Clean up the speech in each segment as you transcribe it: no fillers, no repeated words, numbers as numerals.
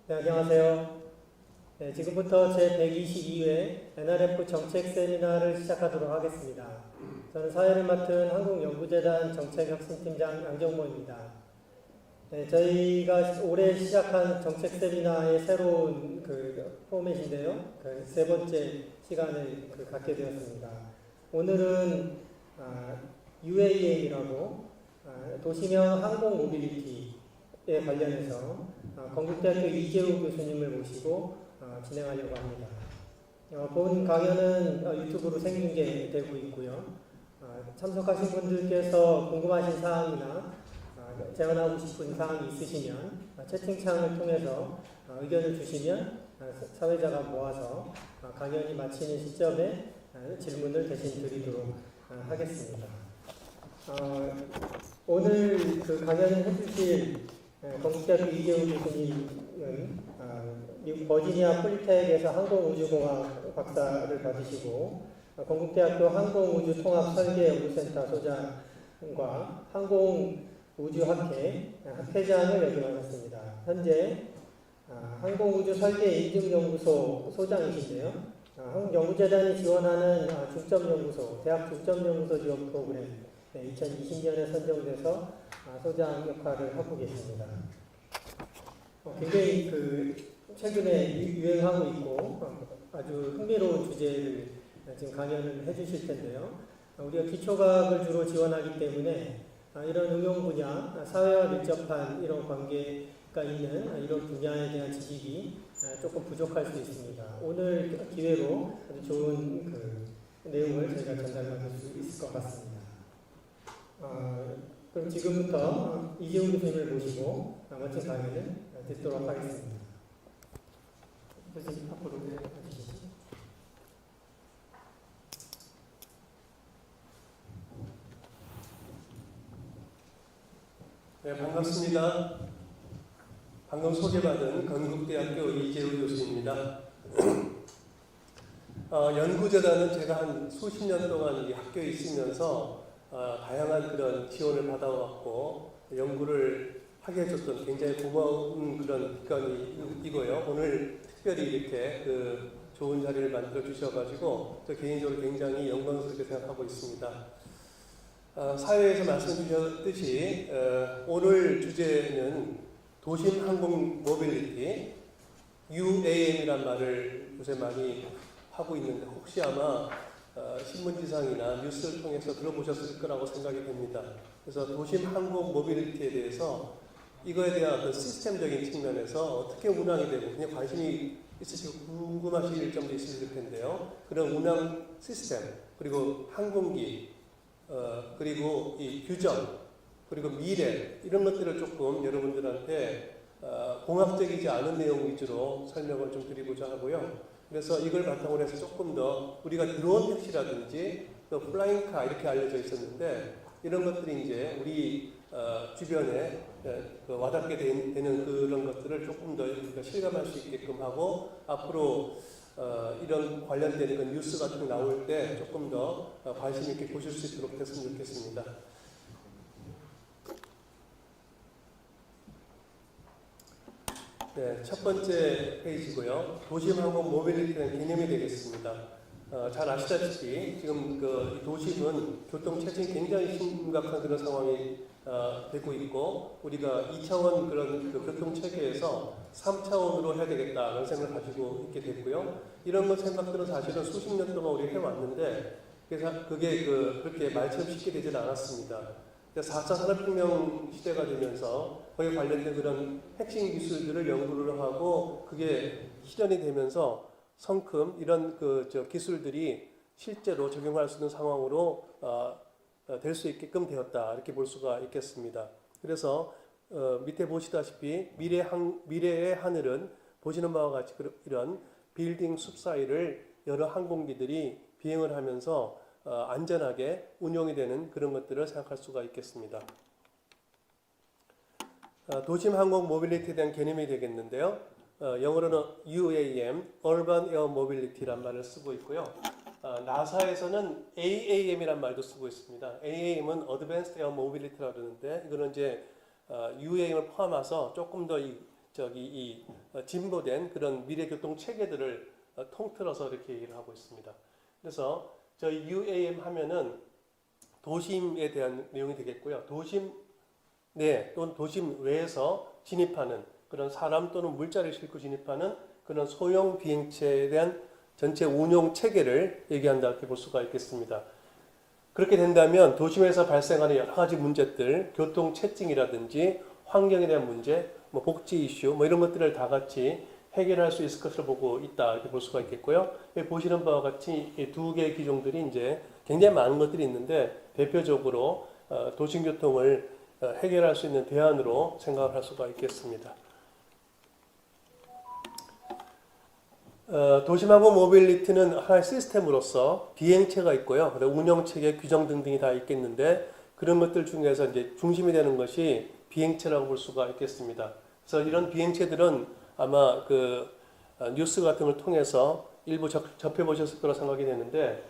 네, 안녕하세요. 네, 지금부터 제122회 NRF 정책 세미나를 시작하도록 하겠습니다. 저는 사회를 맡은 한국연구재단 정책혁신팀장 양정모입니다. 네, 저희가 올해 시작한 정책 세미나의 새로운 포맷인데요. 세 번째 시간을 갖게 되었습니다. 오늘은 UAM이라고 도시명 항공 모빌리티에 관련해서 건국대학교 이재우 교수님을 모시고 진행하려고 합니다. 본 강연은 유튜브로 생중계되고 있고요. 참석하신 분들께서 궁금하신 사항이나 제안하고 싶은 사항이 있으시면 채팅창을 통해서 의견을 주시면 사회자가 모아서 강연이 마치는 시점에 질문을 대신 드리도록 하겠습니다. 오늘 강연을 해주실 건국대학교 이재우 교수님은 미국 버지니아 폴리텍에서 항공우주공학 박사를 받으시고 건국대학교 항공우주통합설계연구센터 소장과 항공우주학회 학회장을 역임하셨습니다. 현재 항공우주설계인증연구소 소장이신데요. 한국연구재단이 지원하는 중점연구소, 대학 중점연구소 지원 프로그램 2020년에 선정돼서 소장 역할을 하고 계십니다. 굉장히 최근에 유행하고 있고 아주 흥미로운 주제를 지금 강연을 해주실 텐데요. 우리가 기초과학을 주로 지원하기 때문에 이런 응용 분야, 사회와 밀접한 이런 관계가 있는 이런 분야에 대한 지식이 조금 부족할 수 있습니다. 오늘 기회로 아주 좋은 내용을 저희가 전달받을 수 있을 것 같습니다. 그럼 지금부터 이재우 교수님을 모시고 멋진 강연을 듣도록 하겠습니다. 교수님 앞으로 해주시죠. 네, 반갑습니다. 방금 소개받은 건국대학교 이재우 교수입니다. 연구재단은 제가 한 수십 년 동안 이 학교에 있으면서 다양한 그런 지원을 받아왔고 연구를 하게 해줬던 굉장히 고마운 그런 기관이고요. 오늘 특별히 이렇게 좋은 자리를 만들어 주셔가지고 저 개인적으로 굉장히 영광스럽게 생각하고 있습니다. 사회에서 말씀 주셨듯이 오늘 주제는 도심 항공 모빌리티 UAM이란 말을 요새 많이 하고 있는데 혹시 아마 신문지상이나 뉴스를 통해서 들어보셨을 거라고 생각이 됩니다. 그래서 도심 항공 모빌리티에 대해서 이거에 대한 어떤 시스템적인 측면에서 어떻게 운항이 되고 그냥 관심이 있으시고 궁금하실 점도 있으실 텐데요. 그런 운항 시스템, 그리고 항공기, 그리고 이 규정, 그리고 미래 이런 것들을 조금 여러분들한테 공학적이지 않은 내용 위주로 설명을 좀 드리고자 하고요. 그래서 이걸 바탕으로 해서 조금 더 우리가 드론 택시라든지 또 플라잉카 이렇게 알려져 있었는데 이런 것들이 이제 우리 주변에 와닿게 되는 그런 것들을 조금 더 우리가 실감할 수 있게끔 하고 앞으로 이런 관련된 그 뉴스 같은 거 나올 때 조금 더 관심 있게 보실 수 있도록 됐으면 좋겠습니다. 네, 첫 번째 페이지고요. 도심 항공 모빌리티의 개념이 되겠습니다. 잘 아시다시피 지금 이 도심은 교통 체증이 굉장히 심각한 그런 상황이 되고 있고 우리가 2차원 그런 교통 체계에서 3차원으로 해야 되겠다라는 생각을 가지고 있게 됐고요. 이런 것 생각들은 사실은 수십 년 동안 우리가 해왔는데 그게 그렇게 말처럼 쉽게 되질 않았습니다. 4차 산업혁명 시대가 되면서 거기에 관련된 그런 핵심 기술들을 연구를 하고 그게 실현이 되면서 성큼 이런 기술들이 실제로 적용할 수 있는 상황으로 될 수 있게끔 되었다 이렇게 볼 수가 있겠습니다. 그래서 밑에 보시다시피 미래의 하늘은 보시는 바와 같이 이런 빌딩 숲 사이를 여러 항공기들이 비행을 하면서 안전하게 운용이 되는 그런 것들을 생각할 수가 있겠습니다. 도심 항공 모빌리티에 대한 개념이 되겠는데요. 영어로는 UAM, Urban Air Mobility란 말을 쓰고 있고요. 나사에서는 AAM이란 말도 쓰고 있습니다. AAM은 Advanced Air Mobility라고 그러는데 이거는 이제 UAM을 포함해서 조금 더 진보된 그런 미래 교통 체계들을 통틀어서 이렇게 얘기를 하고 있습니다. 그래서 저희 UAM 하면은 도심에 대한 내용이 되겠고요. 도심 내 또는 도심 외에서 진입하는 그런 사람 또는 물자를 싣고 진입하는 그런 소형 비행체에 대한 전체 운용 체계를 얘기한다 이렇게 볼 수가 있겠습니다. 그렇게 된다면 도심에서 발생하는 여러 가지 문제들, 교통 체증이라든지 환경에 대한 문제, 뭐 복지 이슈, 뭐 이런 것들을 다 같이 해결할 수 있을 것을 보고 있다 이렇게 볼 수가 있겠고요. 여기 보시는 바와 같이 이 두 개의 기종들이 이제 굉장히 많은 것들이 있는데 대표적으로 도심 교통을 해결할 수 있는 대안으로 생각을 할 수가 있겠습니다. 도심하고 모빌리티는 하나의 시스템으로서 비행체가 있고요. 운영체계, 규정 등등이 다 있겠는데 그런 것들 중에서 이제 중심이 되는 것이 비행체라고 볼 수가 있겠습니다. 그래서 이런 비행체들은 아마 뉴스 같은 걸 통해서 일부 접해 보셨을 거라 생각이 되는데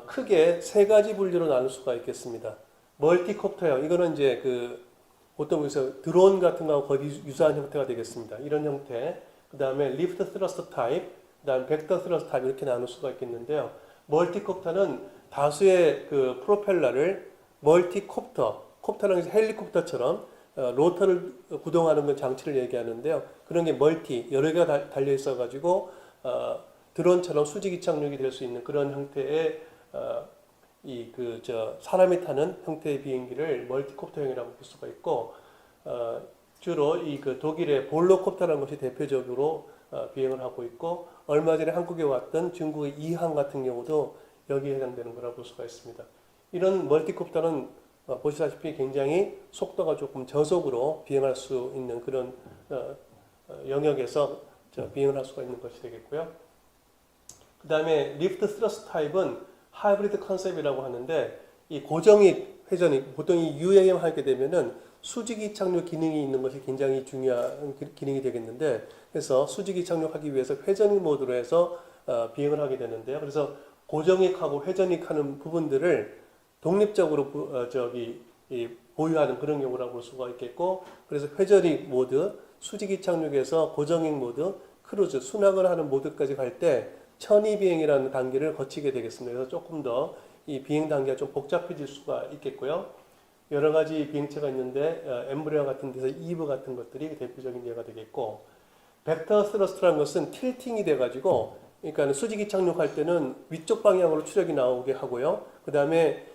크게 세 가지 분류로 나눌 수가 있겠습니다. 멀티콥터형 이거는 이제 보통 여기서 드론 같은 거하고 거의 유사한 형태가 되겠습니다. 이런 형태. 그 다음에 리프트 스러스터 타입, 그 다음에 벡터 스러스터 타입 이렇게 나눌 수가 있겠는데요. 멀티콥터는 다수의 프로펠러를 콥터라는 게 헬리콥터처럼 로터를 구동하는 건 장치를 얘기하는데요. 그런 게 여러 개가 달려 있어 가지고 드론처럼 수직 이착륙이 될 수 있는 그런 형태의 사람이 타는 형태의 비행기를 멀티콥터형이라고 볼 수가 있고 주로 독일의 볼로콥터라는 것이 대표적으로 비행을 하고 있고 얼마 전에 한국에 왔던 중국의 이항 같은 경우도 여기에 해당되는 거라고 볼 수가 있습니다. 이런 멀티콥터는 보시다시피 굉장히 속도가 조금 저속으로 비행할 수 있는 그런 영역에서 비행을 할 수가 있는 것이 되겠고요. 그 다음에 리프트 스러스트 타입은 하이브리드 컨셉이라고 하는데 이 고정익 회전익 보통 이 UAM 하게 되면은 수직이 착륙 기능이 있는 것이 굉장히 중요한 기능이 되겠는데 그래서 수직이 착륙하기 위해서 회전익 모드로 해서 비행을 하게 되는데요. 그래서 고정익하고 회전익하는 부분들을 독립적으로 보유하는 그런 경우라고 볼 수가 있겠고 그래서 회전익 모드, 수직이 착륙에서 고정익 모드, 크루즈, 순항을 하는 모드까지 갈 때 천이 비행이라는 단계를 거치게 되겠습니다. 그래서 조금 더 이 비행 단계가 좀 복잡해질 수가 있겠고요. 여러 가지 비행체가 있는데 엠브레어 같은 데서 이브 같은 것들이 대표적인 예가 되겠고 벡터 스러스트라는 것은 틸팅이 돼가지고 그러니까 수직이 착륙할 때는 위쪽 방향으로 추력이 나오게 하고요. 그 다음에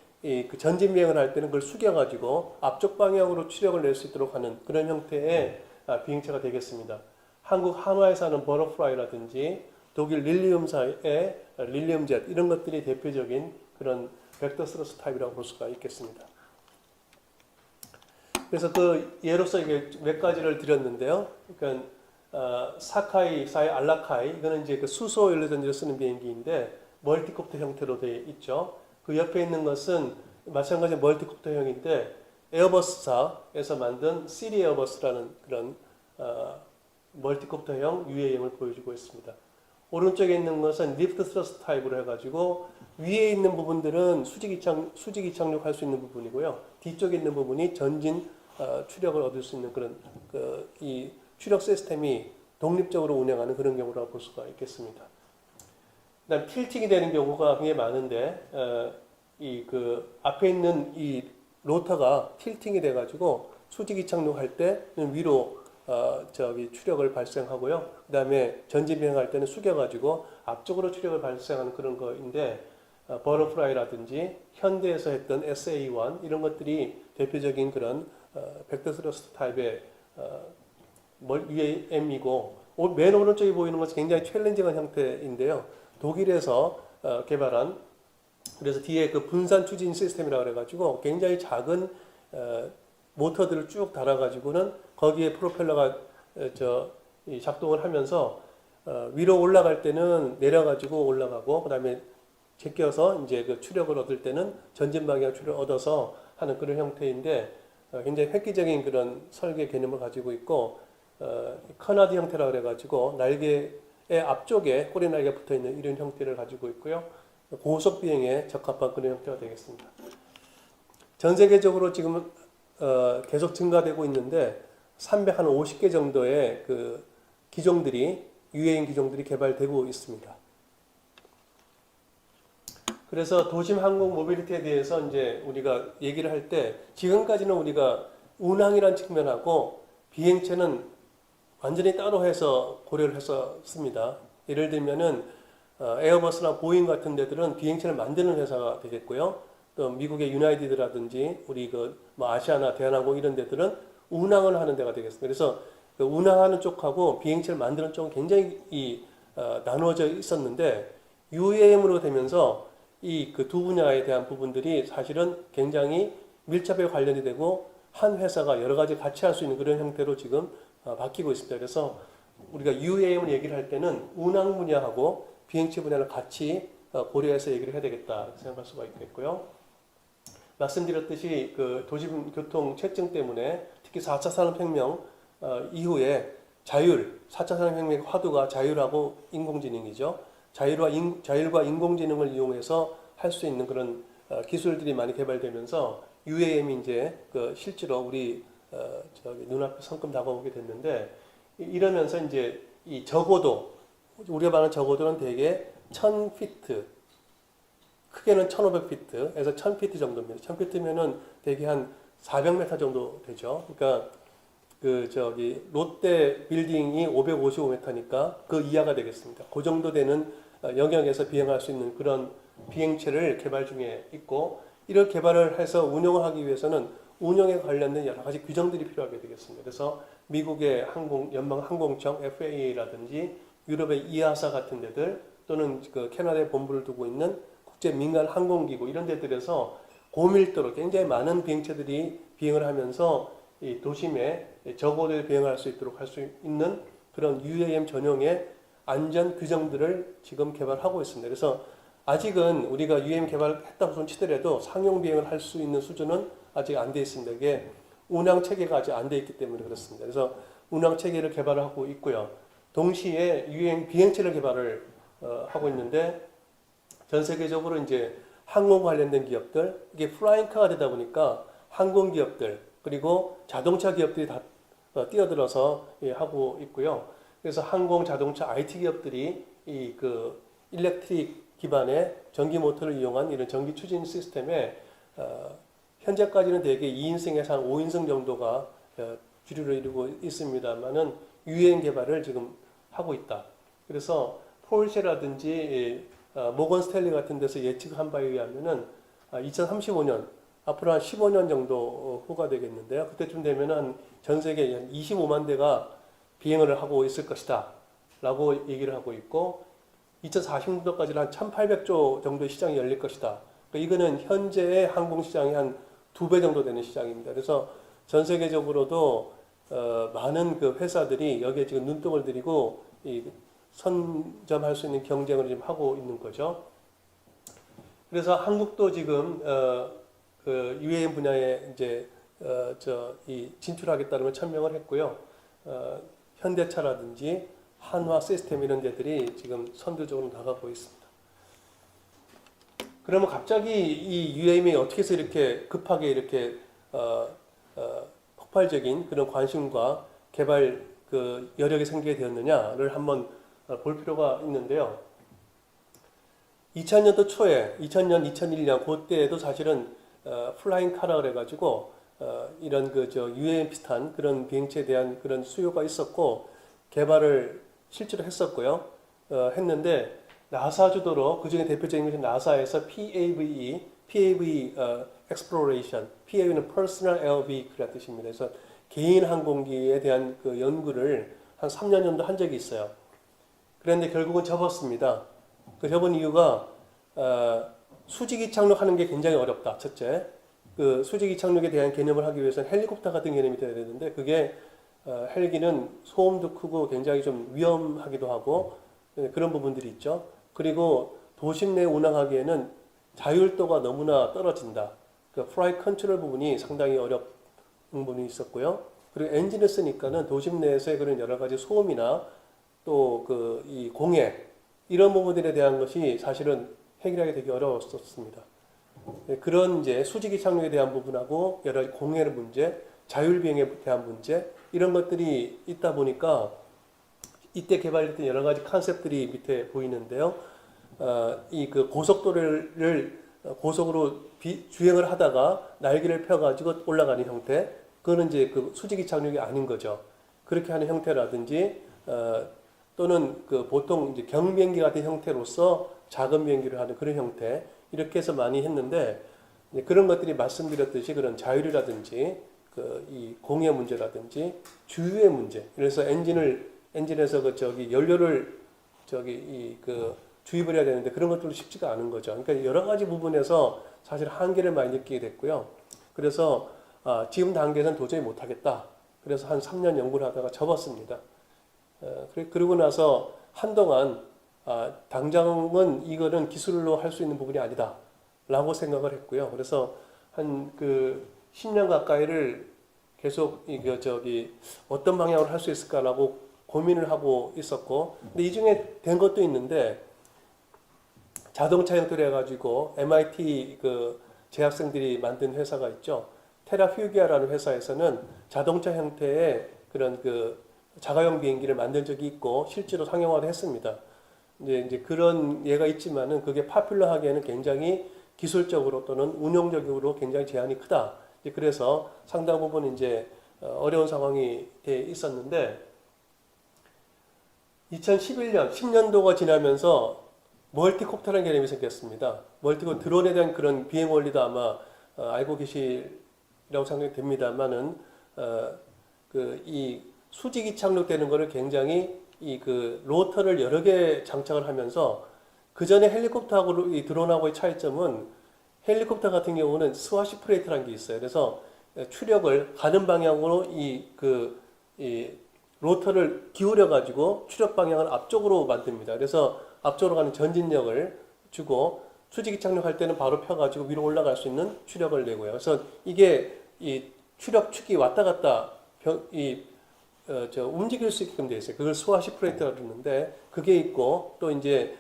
전진 비행을 할 때는 그걸 숙여가지고 앞쪽 방향으로 추력을 낼 수 있도록 하는 그런 형태의 비행체가 되겠습니다. 한국 한화에서 하는 버터플라이라든지 독일 릴리움사의 릴리움젯 이런 것들이 대표적인 그런 벡터 스러스트 타입이라고 볼 수가 있겠습니다. 그래서 예로서 이게 몇 가지를 드렸는데요. 그러니까 사카이, 알라카이 이거는 이제 수소 연료전지를 쓰는 비행기인데 멀티콥터 형태로 되어 있죠. 그 옆에 있는 것은 마찬가지 멀티콥터형인데 에어버스사에서 만든 시리 에어버스라는 그런 멀티콥터형 UAM을 보여주고 있습니다. 오른쪽에 있는 것은 리프트 스러스트 타입으로 해가지고 위에 있는 부분들은 수직이 착륙할 수 있는 부분이고요. 뒤쪽에 있는 부분이 전진 추력을 얻을 수 있는 그런 이 추력 시스템이 독립적으로 운영하는 그런 경우라고 볼 수가 있겠습니다. 그다음 틸팅이 되는 경우가 굉장히 많은데 앞에 있는 이 로터가 틸팅이 돼가지고 수직이 착륙할 때는 위로 추력을 발생하고요. 그 다음에 전진 비행할 때는 숙여가지고 앞쪽으로 추력을 발생하는 그런 거인데 버터플라이라든지 현대에서 했던 SA-1 이런 것들이 대표적인 그런 벡터 스러스트 타입의 UAM이고 맨 오른쪽에 보이는 것은 굉장히 챌린징한 형태인데요. 독일에서 개발한 그래서 뒤에 분산 추진 시스템이라고 그래가지고 굉장히 작은 모터들을 쭉 달아가지고는 거기에 프로펠러가 작동을 하면서 위로 올라갈 때는 내려가지고 올라가고 그다음에 제껴서 이제 추력을 얻을 때는 전진 방향 추력을 얻어서 하는 그런 형태인데 굉장히 획기적인 그런 설계 개념을 가지고 있고 커나드 형태라고 그래가지고 날개의 앞쪽에 꼬리 날개가 붙어 있는 이런 형태를 가지고 있고요. 고속 비행에 적합한 그런 형태가 되겠습니다. 전 세계적으로 지금 계속 증가되고 있는데 350개 정도의 그 기종들이 UAM 기종들이 개발되고 있습니다. 그래서 도심 항공 모빌리티에 대해서 이제 우리가 얘기를 할 때 지금까지는 우리가 운항이라는 측면하고 비행체는 완전히 따로 해서 고려를 했었습니다. 예를 들면은 에어버스나 보잉 같은 데들은 비행체를 만드는 회사가 되겠고요. 또 미국의 유나이티드라든지 우리 뭐 아시아나 대한항공 이런 데들은 운항을 하는 데가 되겠습니다. 그래서 그 운항하는 쪽하고 비행체를 만드는 쪽은 굉장히 나누어져 있었는데 UAM으로 되면서 이 그 두 분야에 대한 부분들이 사실은 굉장히 밀접하게 관련이 되고 한 회사가 여러 가지 같이 할 수 있는 그런 형태로 지금 바뀌고 있습니다. 그래서 우리가 UAM을 얘기를 할 때는 운항 분야하고 비행체 분야를 같이 고려해서 얘기를 해야 되겠다 이렇게 생각할 수가 있겠고요. 말씀드렸듯이 그 도심 교통 체증 때문에 특히 4차 산업혁명 이후에 4차 산업혁명의 화두가 자율하고 인공지능이죠. 자율과 인공지능을 이용해서 할 수 있는 그런 기술들이 많이 개발되면서 UAM이 이제 그 실제로 우리 저기 눈앞에 성큼 다가오게 됐는데 이러면서 이제 이 적어도 우리가 말하는 적어도는 대개 1000피트 크게는 1500피트에서 1000피트 정도입니다. 1000피트면은 대개 한 400m 정도 되죠. 그러니까 그 저기 롯데 빌딩이 555m니까 그 이하가 되겠습니다. 그 정도 되는 영역에서 비행할 수 있는 그런 비행체를 개발 중에 있고 이를 개발을 해서 운영을 하기 위해서는 운영에 관련된 여러 가지 규정들이 필요하게 되겠습니다. 그래서 미국의 연방항공청 FAA라든지 유럽의 EASA 같은 데들 또는 그 캐나다에 본부를 두고 있는 국제 민간 항공기구 이런 데들에서 고밀도로 굉장히 많은 비행체들이 비행을 하면서 이 도심에 저고도에 비행할 수 있도록 할 수 있는 그런 UAM 전용의 안전 규정들을 지금 개발하고 있습니다. 그래서 아직은 우리가 UAM 개발했다고 손치더라도 상용 비행을 할 수 있는 수준은 아직 안 돼 있습니다. 이게 운항 체계가 아직 안 돼 있기 때문에 그렇습니다. 그래서 운항 체계를 개발하고 있고요. 동시에 UAM 비행체를 개발을 하고 있는데 전 세계적으로 이제 항공 관련된 기업들 이게 플라잉카가 되다 보니까 항공 기업들 그리고 자동차 기업들이 다 뛰어들어서 하고 있고요. 그래서 항공, 자동차, IT 기업들이 이 그 일렉트릭 기반의 전기 모터를 이용한 이런 전기 추진 시스템에 현재까지는 대개 2인승에서 한 5인승 정도가 주류를 이루고 있습니다만은 UAM 개발을 지금 하고 있다. 그래서 포르쉐라든지 모건 스탠리 같은 데서 예측한 바에 의하면은 2035년 앞으로 한 15년 정도 후가 되겠는데요. 그때쯤 되면은 전 세계 한 25만 대가 비행을 하고 있을 것이다 라고 얘기를 하고 있고 2040년도까지는 한 1800조 정도의 시장이 열릴 것이다. 그러니까 이거는 현재의 항공시장이 한 2배 정도 되는 시장입니다. 그래서 전 세계적으로도 많은 그 회사들이 여기에 지금 눈독을 들이고 선점할 수 있는 경쟁을 지금 하고 있는 거죠. 그래서 한국도 지금 그 UAM 분야에 이제 진출하겠다는 천명을 했고요. 현대차라든지 한화 시스템 이런 데들이 지금 선두적으로 나가고 있습니다. 그러면 갑자기 이 UAM이 어떻게 해서 이렇게 급하게 이렇게 폭발적인 그런 관심과 개발 그 여력이 생기게 되었느냐를 한번 볼 필요가 있는데요. 2000년도 초에 2000년, 2001년 그때에도 사실은 플라잉 카라 그래가지고 이런 UAM 비슷한 그런 비행체에 대한 그런 수요가 있었고 개발을 실제로 했었고요. 했는데 나사 주도로 그중에 대표적인 것이 나사에서 PAVE Exploration, PAV는 Personal Air Vehicle이라는 뜻입니다. 그래서 개인 항공기에 대한 그 연구를 한 3년 정도 한 적이 있어요. 그런데 결국은 접었습니다. 그 접은 이유가 수직이 착륙하는 게 굉장히 어렵다. 첫째, 그 수직이 착륙에 대한 개념을 하기 위해서는 헬리콥터 같은 개념이 돼야 되는데 그게 헬기는 소음도 크고 굉장히 좀 위험하기도 하고 그런 부분들이 있죠. 그리고 도심 내 운항하기에는 자율도가 너무나 떨어진다. 그 프라이 컨트롤 부분이 상당히 어려운 부분이 있었고요. 그리고 엔진을 쓰니까는 도심 내에서의 그런 여러 가지 소음이나 또 이 공해 이런 부분들에 대한 것이 사실은 해결하기 되게 어려웠었습니다. 그런 이제 수직이 착륙에 대한 부분하고 여러 가지 공해 문제, 자율비행에 대한 문제 이런 것들이 있다 보니까 이때 개발됐던 여러 가지 컨셉들이 밑에 보이는데요. 이 그 고속도로를 고속으로 주행을 하다가 날개를 펴가지고 올라가는 형태, 그거는 이제 그 수직이 착륙이 아닌 거죠. 그렇게 하는 형태라든지 또는 그 보통 이제 경비행기 같은 형태로서 작은 비행기를 하는 그런 형태 이렇게 해서 많이 했는데 그런 것들이 말씀드렸듯이 그런 자율이라든지 그 이 공해 문제라든지 주유의 문제. 그래서 엔진에서 그 저기 연료를 저기 이 그 주입을 해야 되는데 그런 것들도 쉽지가 않은 거죠. 그러니까 여러 가지 부분에서 사실 한계를 많이 느끼게 됐고요. 그래서 지금 단계에서는 도저히 못하겠다. 그래서 한 3년 연구를 하다가 접었습니다. 그리고 나서 한동안 당장은 이거는 기술로 할 수 있는 부분이 아니다 라고 생각을 했고요. 그래서 한 그 10년 가까이를 계속 이거 저기 어떤 방향으로 할 수 있을까라고 고민을 하고 있었고, 근데 이 중에 된 것도 있는데 자동차 형태로 해가지고 MIT 그 재학생들이 만든 회사가 있죠. 테라퓨기아라는 회사에서는 자동차 형태의 그런 그 자가용 비행기를 만든 적이 있고 실제로 상용화도 했습니다. 이제 그런 예가 있지만은 그게 파퓰러하기에는 굉장히 기술적으로 또는 운용적으로 굉장히 제한이 크다. 그래서 상당 부분 이제 어려운 상황이 돼 있었는데 2011년 10년도가 지나면서 멀티콥터라는 개념이 생겼습니다. 멀티콥터 드론에 대한 그런 비행 원리도 아마 알고 계시라고 생각이 됩니다만은 그 이 수직이 착륙되는 것을 굉장히 이 그 로터를 여러 개 장착을 하면서 그 전에 헬리콥터하고 이 드론하고의 차이점은 헬리콥터 같은 경우는 스와시 프레이트라는 게 있어요. 그래서 추력을 가는 방향으로 이 로터를 기울여 가지고 추력 방향을 앞쪽으로 만듭니다. 그래서 앞쪽으로 가는 전진력을 주고 수직이 착륙할 때는 바로 펴가지고 위로 올라갈 수 있는 추력을 내고요. 그래서 이게 이 추력축이 왔다 갔다 움직일 수 있게끔 되어 있어요. 그걸 스와시 프레이트라고 그러는데 그게 있고 또 이제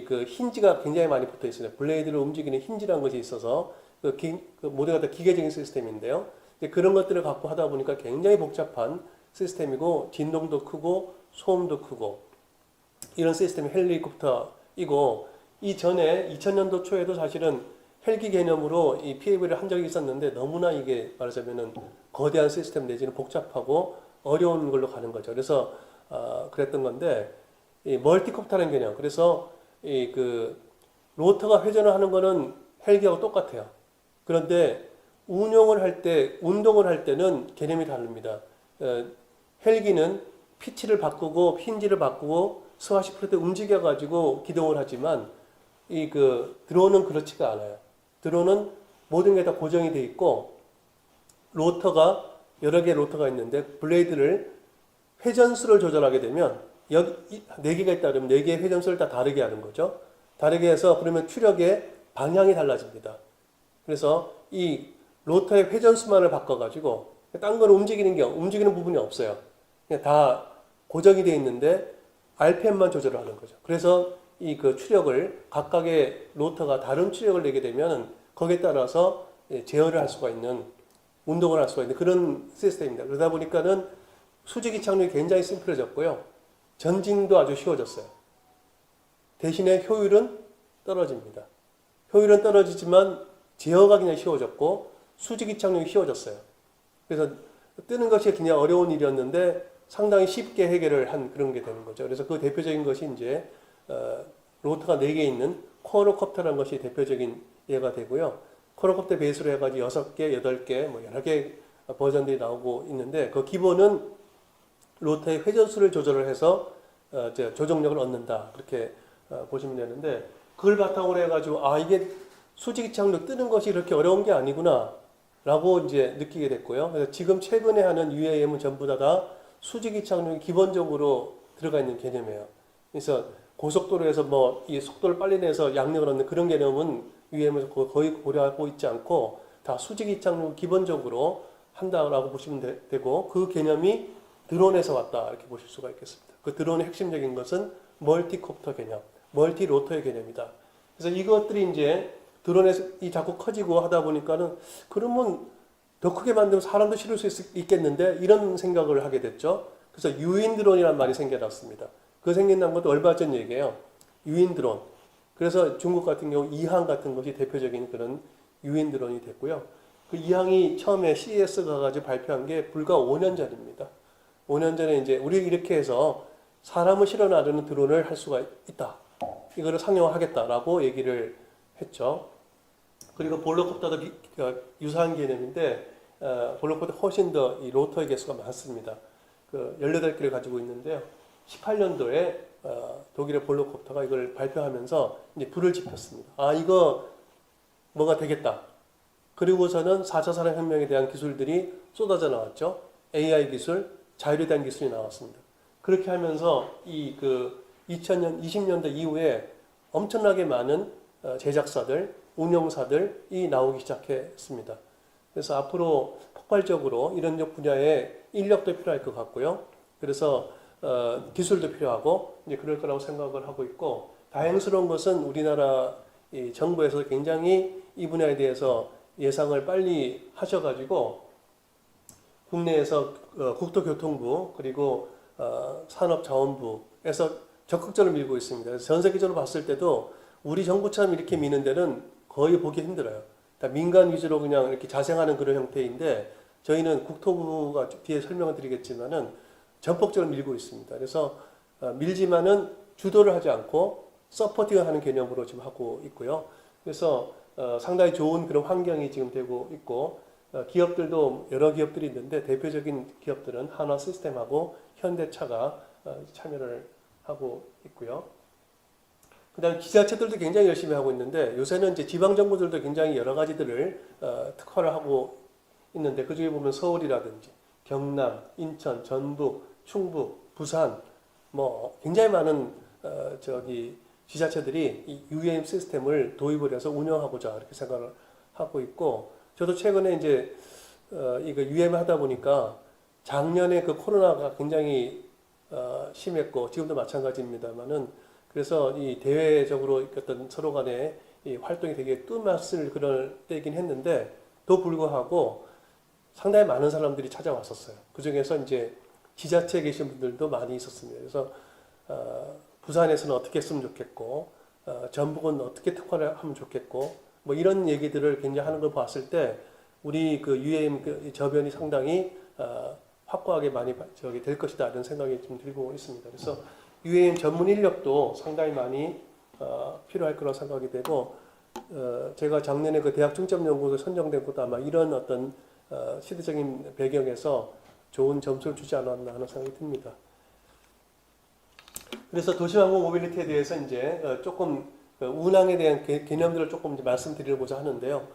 그 힌지가 굉장히 많이 붙어 있어요. 블레이드를 움직이는 힌지라는 것이 있어서 그 모두가 다 기계적인 시스템인데요. 그런 것들을 갖고 하다 보니까 굉장히 복잡한 시스템이고 진동도 크고 소음도 크고 이런 시스템이 헬리콥터이고 이전에 2000년도 초에도 사실은 헬기 개념으로 이 PAV를 한 적이 있었는데 너무나 이게 말하자면은 거대한 시스템 내지는 복잡하고 어려운 걸로 가는 거죠. 그래서 그랬던 건데 이 멀티콥터라는 개념. 그래서 이 그 로터가 회전을 하는 거는 헬기하고 똑같아요. 그런데 운동을 할 때는 개념이 다릅니다. 헬기는 피치를 바꾸고 힌지를 바꾸고 스와시 프레이트 움직여 가지고 기동을 하지만 이 그 드론은 그렇지가 않아요. 드론은 모든 게 다 고정이 돼 있고 로터가 여러 개의 로터가 있는데 블레이드를 회전수를 조절하게 되면 여기 4개가 있다 그러면 4개의 회전수를 다 다르게 하는 거죠. 다르게 해서 그러면 추력의 방향이 달라집니다. 그래서 이 로터의 회전수만을 바꿔가지고 딴 거는 움직이는 부분이 없어요. 그냥 다 고정이 되어 있는데 RPM만 조절을 하는 거죠. 그래서 이 그 추력을 각각의 로터가 다른 추력을 내게 되면 거기에 따라서 제어를 할 수가 있는 운동을 할 수가 있는 그런 시스템입니다. 그러다 보니까는 수직이 착륙이 굉장히 심플해졌고요. 전진도 아주 쉬워졌어요. 대신에 효율은 떨어집니다. 효율은 떨어지지만 제어가 그냥 쉬워졌고 수직이 착륙이 쉬워졌어요. 그래서 뜨는 것이 그냥 어려운 일이었는데 상당히 쉽게 해결을 한 그런 게 되는 거죠. 그래서 그 대표적인 것이 이제 로터가 4개 있는 쿼드코프터라는 것이 대표적인 예가 되고요. 쿼드코프터 베이스로 해가지고 6개, 8개, 뭐 여러 개 버전들이 나오고 있는데 그 기본은 로터의 회전수를 조절을 해서 조정력을 얻는다. 그렇게 보시면 되는데 그걸 바탕으로 해가지고 이게 수직이 착륙 뜨는 것이 그렇게 어려운 게 아니구나 라고 이제 느끼게 됐고요. 그래서 지금 최근에 하는 UAM은 전부 다 수직이 착륙이 기본적으로 들어가 있는 개념이에요. 그래서 고속도로에서 뭐 이 속도를 빨리 내서 양력을 얻는 그런 개념은 UAM에서 거의 고려하고 있지 않고 다 수직이 착륙을 기본적으로 한다라고 보시면 되고 그 개념이 드론에서 왔다 이렇게 보실 수가 있겠습니다. 그 드론의 핵심적인 것은 멀티콥터 개념, 멀티로터의 개념이다. 그래서 이것들이 이제 드론에서 자꾸 커지고 하다 보니까는 그러면 더 크게 만들면 사람도 실을 수 있겠는데 이런 생각을 하게 됐죠. 그래서 유인 드론이라는 말이 생겨났습니다. 그 생겨난 것도 얼마 전 얘기예요. 유인 드론. 그래서 중국 같은 경우 이항 같은 것이 대표적인 그런 유인 드론이 됐고요. 그 이항이 처음에 CES 가가지고 발표한 게 불과 5년 전입니다. 5년 전에 이제 우리 이렇게 해서 사람을 실어 나르는 드론을 할 수가 있다. 이거를 상용화하겠다라고 얘기를 했죠. 그리고 볼로콥터도 유사한 개념인데 볼로콥터 훨씬 더 이 로터의 개수가 많습니다. 그 18개를 가지고 있는데요. 18년도에 독일의 볼로콥터가 이걸 발표하면서 이제 불을 지폈습니다. 아, 이거 뭐가 되겠다. 그리고서는 4차 산업혁명에 대한 기술들이 쏟아져 나왔죠. AI 기술, 자율에 대한 기술이 나왔습니다. 그렇게 하면서 이 그 2000년, 20년대 이후에 엄청나게 많은 제작사들, 운영사들이 나오기 시작했습니다. 그래서 앞으로 폭발적으로 이런 분야에 인력도 필요할 것 같고요. 그래서 기술도 필요하고 이제 그럴 거라고 생각을 하고 있고, 다행스러운 것은 우리나라 이 정부에서 굉장히 이 분야에 대해서 예상을 빨리 하셔가지고 국내에서 국토교통부 그리고 산업자원부에서 적극적으로 밀고 있습니다. 그래서 전 세계적으로 봤을 때도 우리 정부처럼 이렇게 미는 데는 거의 보기 힘들어요. 민간 위주로 그냥 이렇게 자생하는 그런 형태인데 저희는 국토부가 뒤에 설명을 드리겠지만은 전폭적으로 밀고 있습니다. 그래서 밀지만은 주도를 하지 않고 서포팅을 하는 개념으로 지금 하고 있고요. 그래서 상당히 좋은 그런 환경이 지금 되고 있고 기업들도 여러 기업들이 있는데 대표적인 기업들은 한화 시스템하고 현대차가 참여를 하고 있고요. 그다음 지자체들도 굉장히 열심히 하고 있는데 요새는 이제 지방 정부들도 굉장히 여러 가지들을 특화를 하고 있는데 그 중에 보면 서울이라든지 경남, 인천, 전북, 충북, 부산 뭐 굉장히 많은 지자체들이 이 UAM 시스템을 도입을 해서 운영하고자 이렇게 생각을 하고 있고 저도 최근에 이제 이거 UAM 하다 보니까 작년에 그 코로나가 굉장히 심했고 지금도 마찬가지입니다만은 그래서 이 대외적으로 어떤 서로 간에 이 활동이 되게 뜸했을 그런 때이긴 했는데 또 불구하고 상당히 많은 사람들이 찾아왔었어요. 그 중에서 이제 지자체에 계신 분들도 많이 있었습니다. 그래서 부산에서는 어떻게 했으면 좋겠고 전북은 어떻게 특화를 하면 좋겠고 뭐 이런 얘기들을 굉장히 하는 걸 봤을 때 우리 그 UAM 그 저변이 상당히 확고하게 많이 될 것이다 이런 생각이 좀 들고 있습니다. 그래서 UAM 전문 인력도 상당히 많이 필요할 거라고 생각이 되고 제가 작년에 그 대학 중점연구소 선정된 것도 아마 이런 어떤 시대적인 배경에서 좋은 점수를 주지 않았나 하는 생각이 듭니다. 그래서 도시왕국 모빌리티에 대해서 이제 조금 운항에 대한 개념들을 조금 이제 말씀드리고자 하는데요.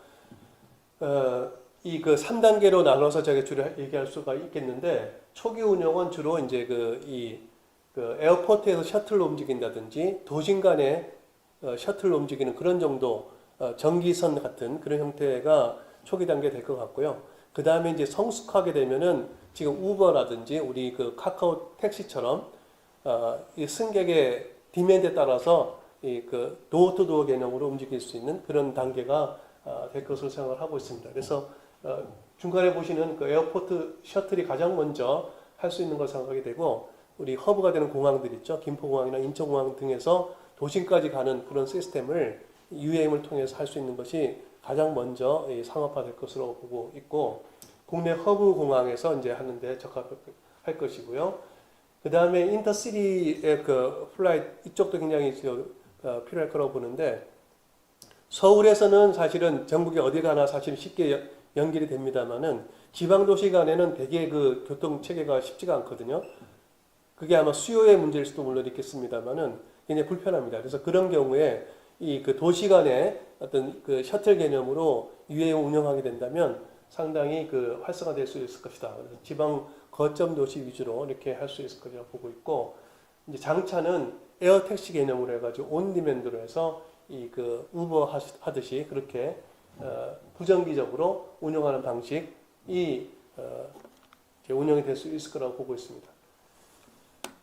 이 그 3단계로 나눠서 제가 주로 얘기할 수가 있겠는데 초기 운영은 주로 이제 그 에어포트에서 셔틀로 움직인다든지 도심 간에 셔틀로 움직이는 그런 정도 전기선 같은 그런 형태가 초기 단계 될 것 같고요. 그 다음에 이제 성숙하게 되면은 지금 우버라든지 우리 그 카카오 택시처럼 이 승객의 디맨드에 따라서 이 그 도어 투 도어 개념으로 움직일 수 있는 그런 단계가 될 것으로 생각을 하고 있습니다. 그래서 중간에 보시는 그 에어포트 셔틀이 가장 먼저 할 수 있는 걸 생각하게 되고 우리 허브가 되는 공항들 있죠. 김포공항이나 인천공항 등에서 도심까지 가는 그런 시스템을 UAM을 통해서 할 수 있는 것이 가장 먼저 상업화될 것으로 보고 있고 국내 허브 공항에서 이제 하는데 적합할 것이고요. 그 다음에 인터시티의 그 플라이트 이쪽도 굉장히 필요할 거라고 보는데 서울에서는 사실은 전국에 어디 가나 사실 쉽게 연결이 됩니다만은 지방 도시 간에는 대개 그 교통 체계가 쉽지가 않거든요. 그게 아마 수요의 문제일 수도 물론 있겠습니다만은 굉장히 불편합니다. 그래서 그런 경우에 이 그 도시 간의 어떤 그 셔틀 개념으로 UAM 운영하게 된다면 상당히 그 활성화될 수 있을 것이다. 그래서 지방 거점 도시 위주로 이렇게 할 수 있을 것이라고 보고 있고 이제 장차는 에어 택시 개념으로 해가지고 온 디맨드로 해서 이 그 우버 하듯이 그렇게 부정기적으로 운영하는 방식이 운영이 될 수 있을 거라고 보고 있습니다.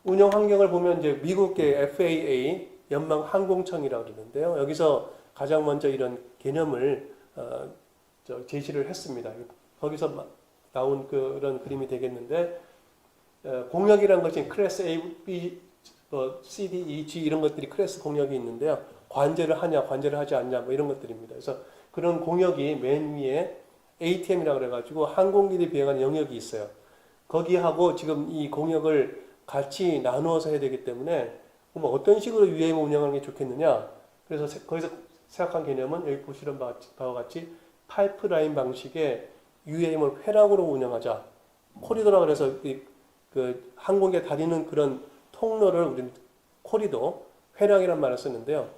운영 환경을 보면 이제 미국의 FAA 연방 항공청이라고 그러는데요. 여기서 가장 먼저 이런 개념을 제시를 했습니다. 거기서 나온 그런 그림이 되겠는데 공역이라는 것이 클래스 A, B, C, D, E, G 이런 것들이 클래스 공역이 있는데요. 관제를 하냐, 관제를 하지 않냐, 뭐 이런 것들입니다. 그래서 그런 공역이 맨 위에 ATM이라고 그래가지고 항공기들이 비행하는 영역이 있어요. 거기하고 지금 이 공역을 같이 나누어서 해야 되기 때문에 그럼 어떤 식으로 UAM을 운영하는 게 좋겠느냐? 그래서 거기서 생각한 개념은 여기 보시는 바와 같이 파이프라인 방식의 UAM을 회락으로 운영하자. 코리도라 그래서 그 항공기에 다니는 그런 통로를 우리는 코리도, 회랑이란 말을 쓰는데요.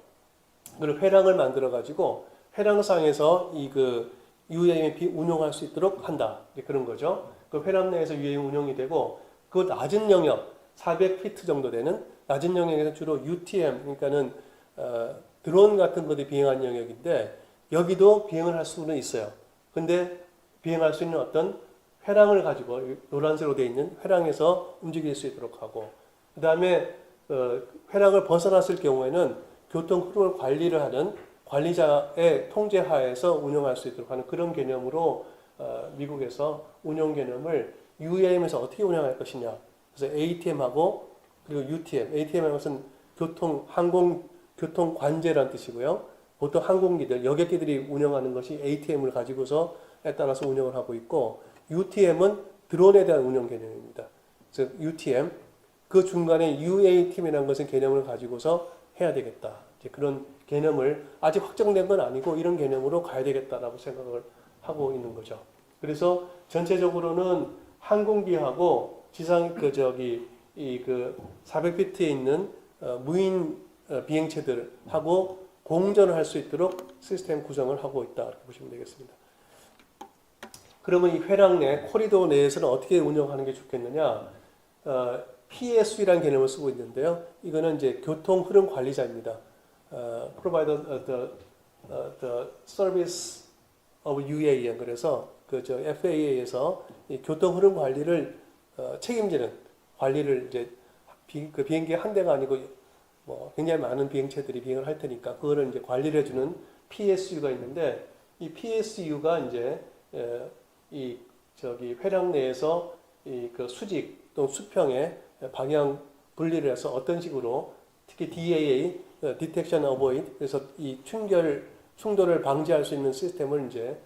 그걸 회랑을 만들어 가지고 회랑상에서 이 그 UAM이 운용할 수 있도록 한다. 그런 거죠. 그 회랑 내에서 UAM 운용이 되고 그 낮은 영역 400피트 정도 되는 낮은 영역에서 주로 UTM 그러니까는 드론 같은 것들이 비행하는 영역인데 여기도 비행을 할 수는 있어요. 근데 비행할 수 있는 어떤 회랑을 가지고 노란색으로 되어 있는 회랑에서 움직일 수 있도록 하고 그 다음에 회랑을 벗어났을 경우에는 교통 흐름을 관리를 하는 관리자의 통제하에서 운영할 수 있도록 하는 그런 개념으로 미국에서 운영 개념을 UAM에서 어떻게 운영할 것이냐. 그래서 ATM하고 그리고 UTM, ATM은 것은 교통 관제라는 뜻이고요. 보통 항공기들, 여객기들이 운영하는 것이 ATM을 가지고서에 따라서 운영을 하고 있고 UTM은 드론에 대한 운영 개념입니다. 그래서 UTM, 그 중간에 UATM이라는 것은 개념을 가지고서 해야 되겠다. 이제 그런 개념을 아직 확정된 건 아니고 이런 개념으로 가야 되겠다라고 생각을 하고 있는 거죠. 그래서 전체적으로는 항공기하고 지상 이 400피트에 있는 무인 비행체들하고 공전을 할 수 있도록 시스템 구성을 하고 있다 이렇게 보시면 되겠습니다. 그러면 이 회랑 내 코리도 내에서는 어떻게 운영하는 게 좋겠느냐? PSU라는 개념을 쓰고 있는데요. 이거는 이제 교통 흐름 관리자입니다. Provide the service of UAM. 그래서 FAA에서 이 교통 흐름 관리를 책임지는 관리를 이제 그 비행기 한 대가 아니고 뭐 굉장히 많은 비행체들이 비행을 할 테니까 그거를 이제 관리를 해주는 PSU가 있는데 이 PSU가 이제 회랑 내에서 그 수직 또는 수평의 방향 분리를 해서 어떤 식으로 특히 DAA, Detection Avoid, 그래서 이 충돌을 방지할 수 있는 시스템을 이제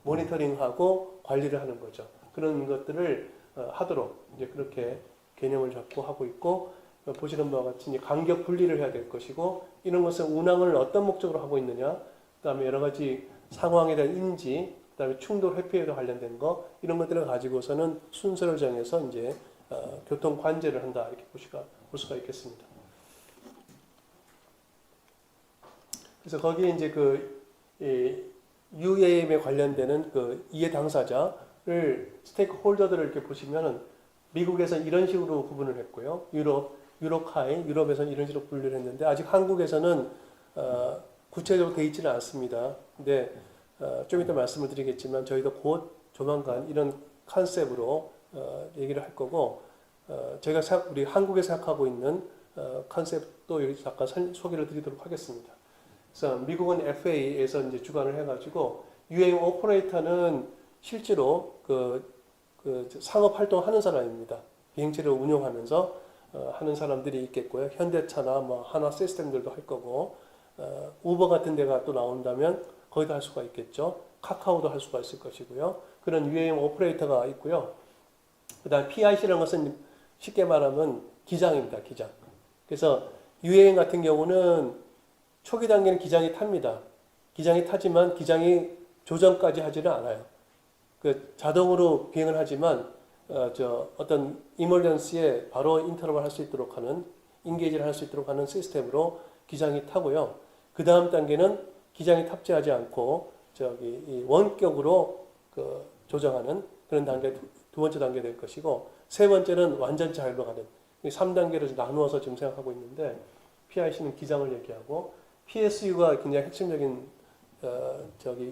모니터링하고 관리를 하는 거죠. 그런 것들을 하도록 이제 그렇게 개념을 잡고 하고 있고 보시는 바와 같이 이제 간격 분리를 해야 될 것이고 이런 것은 운항을 어떤 목적으로 하고 있느냐, 그다음에 여러 가지 상황에 대한 인지, 그다음에 충돌 회피에도 관련된 거 이런 것들을 가지고서는 순서를 정해서 이제 교통 관제를 한다 이렇게 볼 수가 있겠습니다. 그래서 거기에 이제 UAM에 관련되는 그 이해 당사자를 스테이크 홀더들을 이렇게 보시면은 미국에서 이런 식으로 구분을 했고요. 유럽하이, 유럽에서는 이런 식으로 분류를 했는데 아직 한국에서는 구체적으로 되어 있지는 않습니다. 근데 좀 이따 말씀을 드리겠지만 저희도 곧 조만간 이런 컨셉으로 얘기를 할 거고 제가 우리 한국에 생각하고 있는 컨셉도 여기 잠깐 소개를 드리도록 하겠습니다. 그래서 미국은 FAA에서 이제 주관을 해가지고 UAM 오퍼레이터는 실제로 그 상업 활동하는 사람입니다. 비행체를 운용하면서 하는 사람들이 있겠고요. 현대차나 뭐 하나 시스템들도 할 거고 우버 같은 데가 또 나온다면 거기도 할 수가 있겠죠. 카카오도 할 수가 있을 것이고요. 그런 UAM 오퍼레이터가 있고요. 그다음 PIC라는 것은 쉽게 말하면 기장입니다. 기장. 그래서 UAM 같은 경우는 초기 단계는 기장이 탑니다. 기장이 타지만 기장이 조정까지 하지는 않아요. 자동으로 비행을 하지만 어떤 이멀전시에 바로 인터럽을 할 수 있도록 하는 인게이지를 할 수 있도록 하는 시스템으로 기장이 타고요. 그 다음 단계는 기장이 탑재하지 않고 이 원격으로 조정하는 그런 단계 두 번째 단계 될 것이고 세 번째는 완전 자율로 가는 3단계로 나누어서 지금 생각하고 있는데 PIC는 기장을 얘기하고 PSU가 굉장히 핵심적인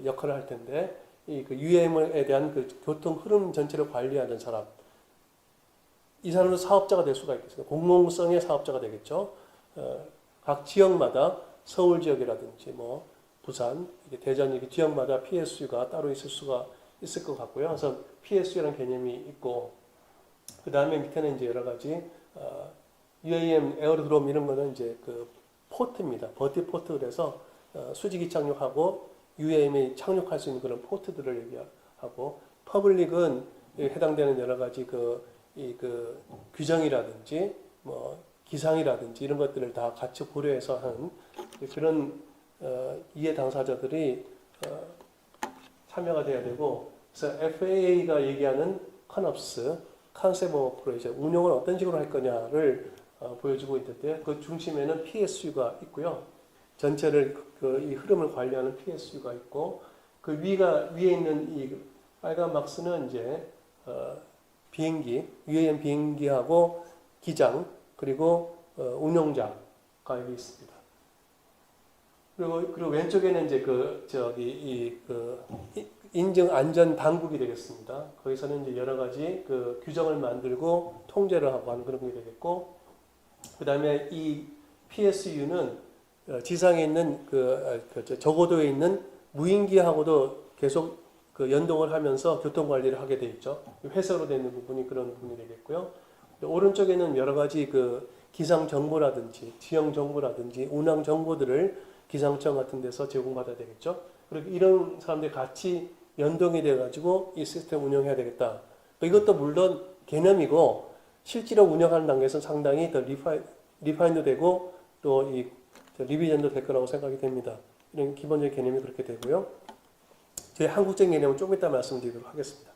역할을 할 텐데 그 UAM에 대한 그 교통 흐름 전체를 관리하는 사람 이 사람은 사업자가 될 수가 있겠습니다. 공공성의 사업자가 되겠죠. 각 지역마다 서울 지역이라든지 뭐 부산, 대전 이렇게 지역마다 PSU가 따로 있을 수가 있을 것 같고요. 그래서 PSU라는 개념이 있고, 그 다음에 밑에는 이제 여러 가지 UAM, 에어드롬 이런 거는 이제 그 포트입니다. 버티 포트 그래서 수직이 착륙하고 UAM이 착륙할 수 있는 그런 포트들을 얘기하고, 퍼블릭은 해당되는 여러 가지 그 규정이라든지 뭐 기상이라든지 이런 것들을 다 같이 고려해서 한 그런 이해 당사자들이 참여가 돼야 되고, 그래서 FAA가 얘기하는 컨업스, 컨셉 오브 오퍼레이션, 운영을 어떤 식으로 할 거냐를 보여주고 있는데, 그 중심에는 PSU가 있고요. 전체를 이 흐름을 관리하는 PSU가 있고, 그 위에 있는 이 빨간 박스는 이제 비행기, UAM 비행기하고 기장, 그리고 운영자가 여기 있습니다. 그리고 왼쪽에는 이제 인증 안전 당국이 되겠습니다. 거기서는 이제 여러 가지 그 규정을 만들고 통제를 하고 하는 그런 게 되겠고, 그 다음에 이 PSU는 지상에 있는 저고도에 있는 무인기하고도 계속 그 연동을 하면서 교통 관리를 하게 돼 있죠. 회색으로 되어 있는 부분이 그런 부분이 되겠고요. 오른쪽에는 여러 가지 그 기상 정보라든지 지형 정보라든지 운항 정보들을 기상청 같은 데서 제공받아야 되겠죠. 그리고 이런 사람들이 같이 연동이 돼가지고 이 시스템 운영해야 되겠다. 이것도 물론 개념이고 실제로 운영하는 단계에서 상당히 더 리파인도 되고 또 이 리비전도 될 거라고 생각이 됩니다. 이런 기본적인 개념이 그렇게 되고요. 제 한국적인 개념은 조금 이따 말씀드리도록 하겠습니다.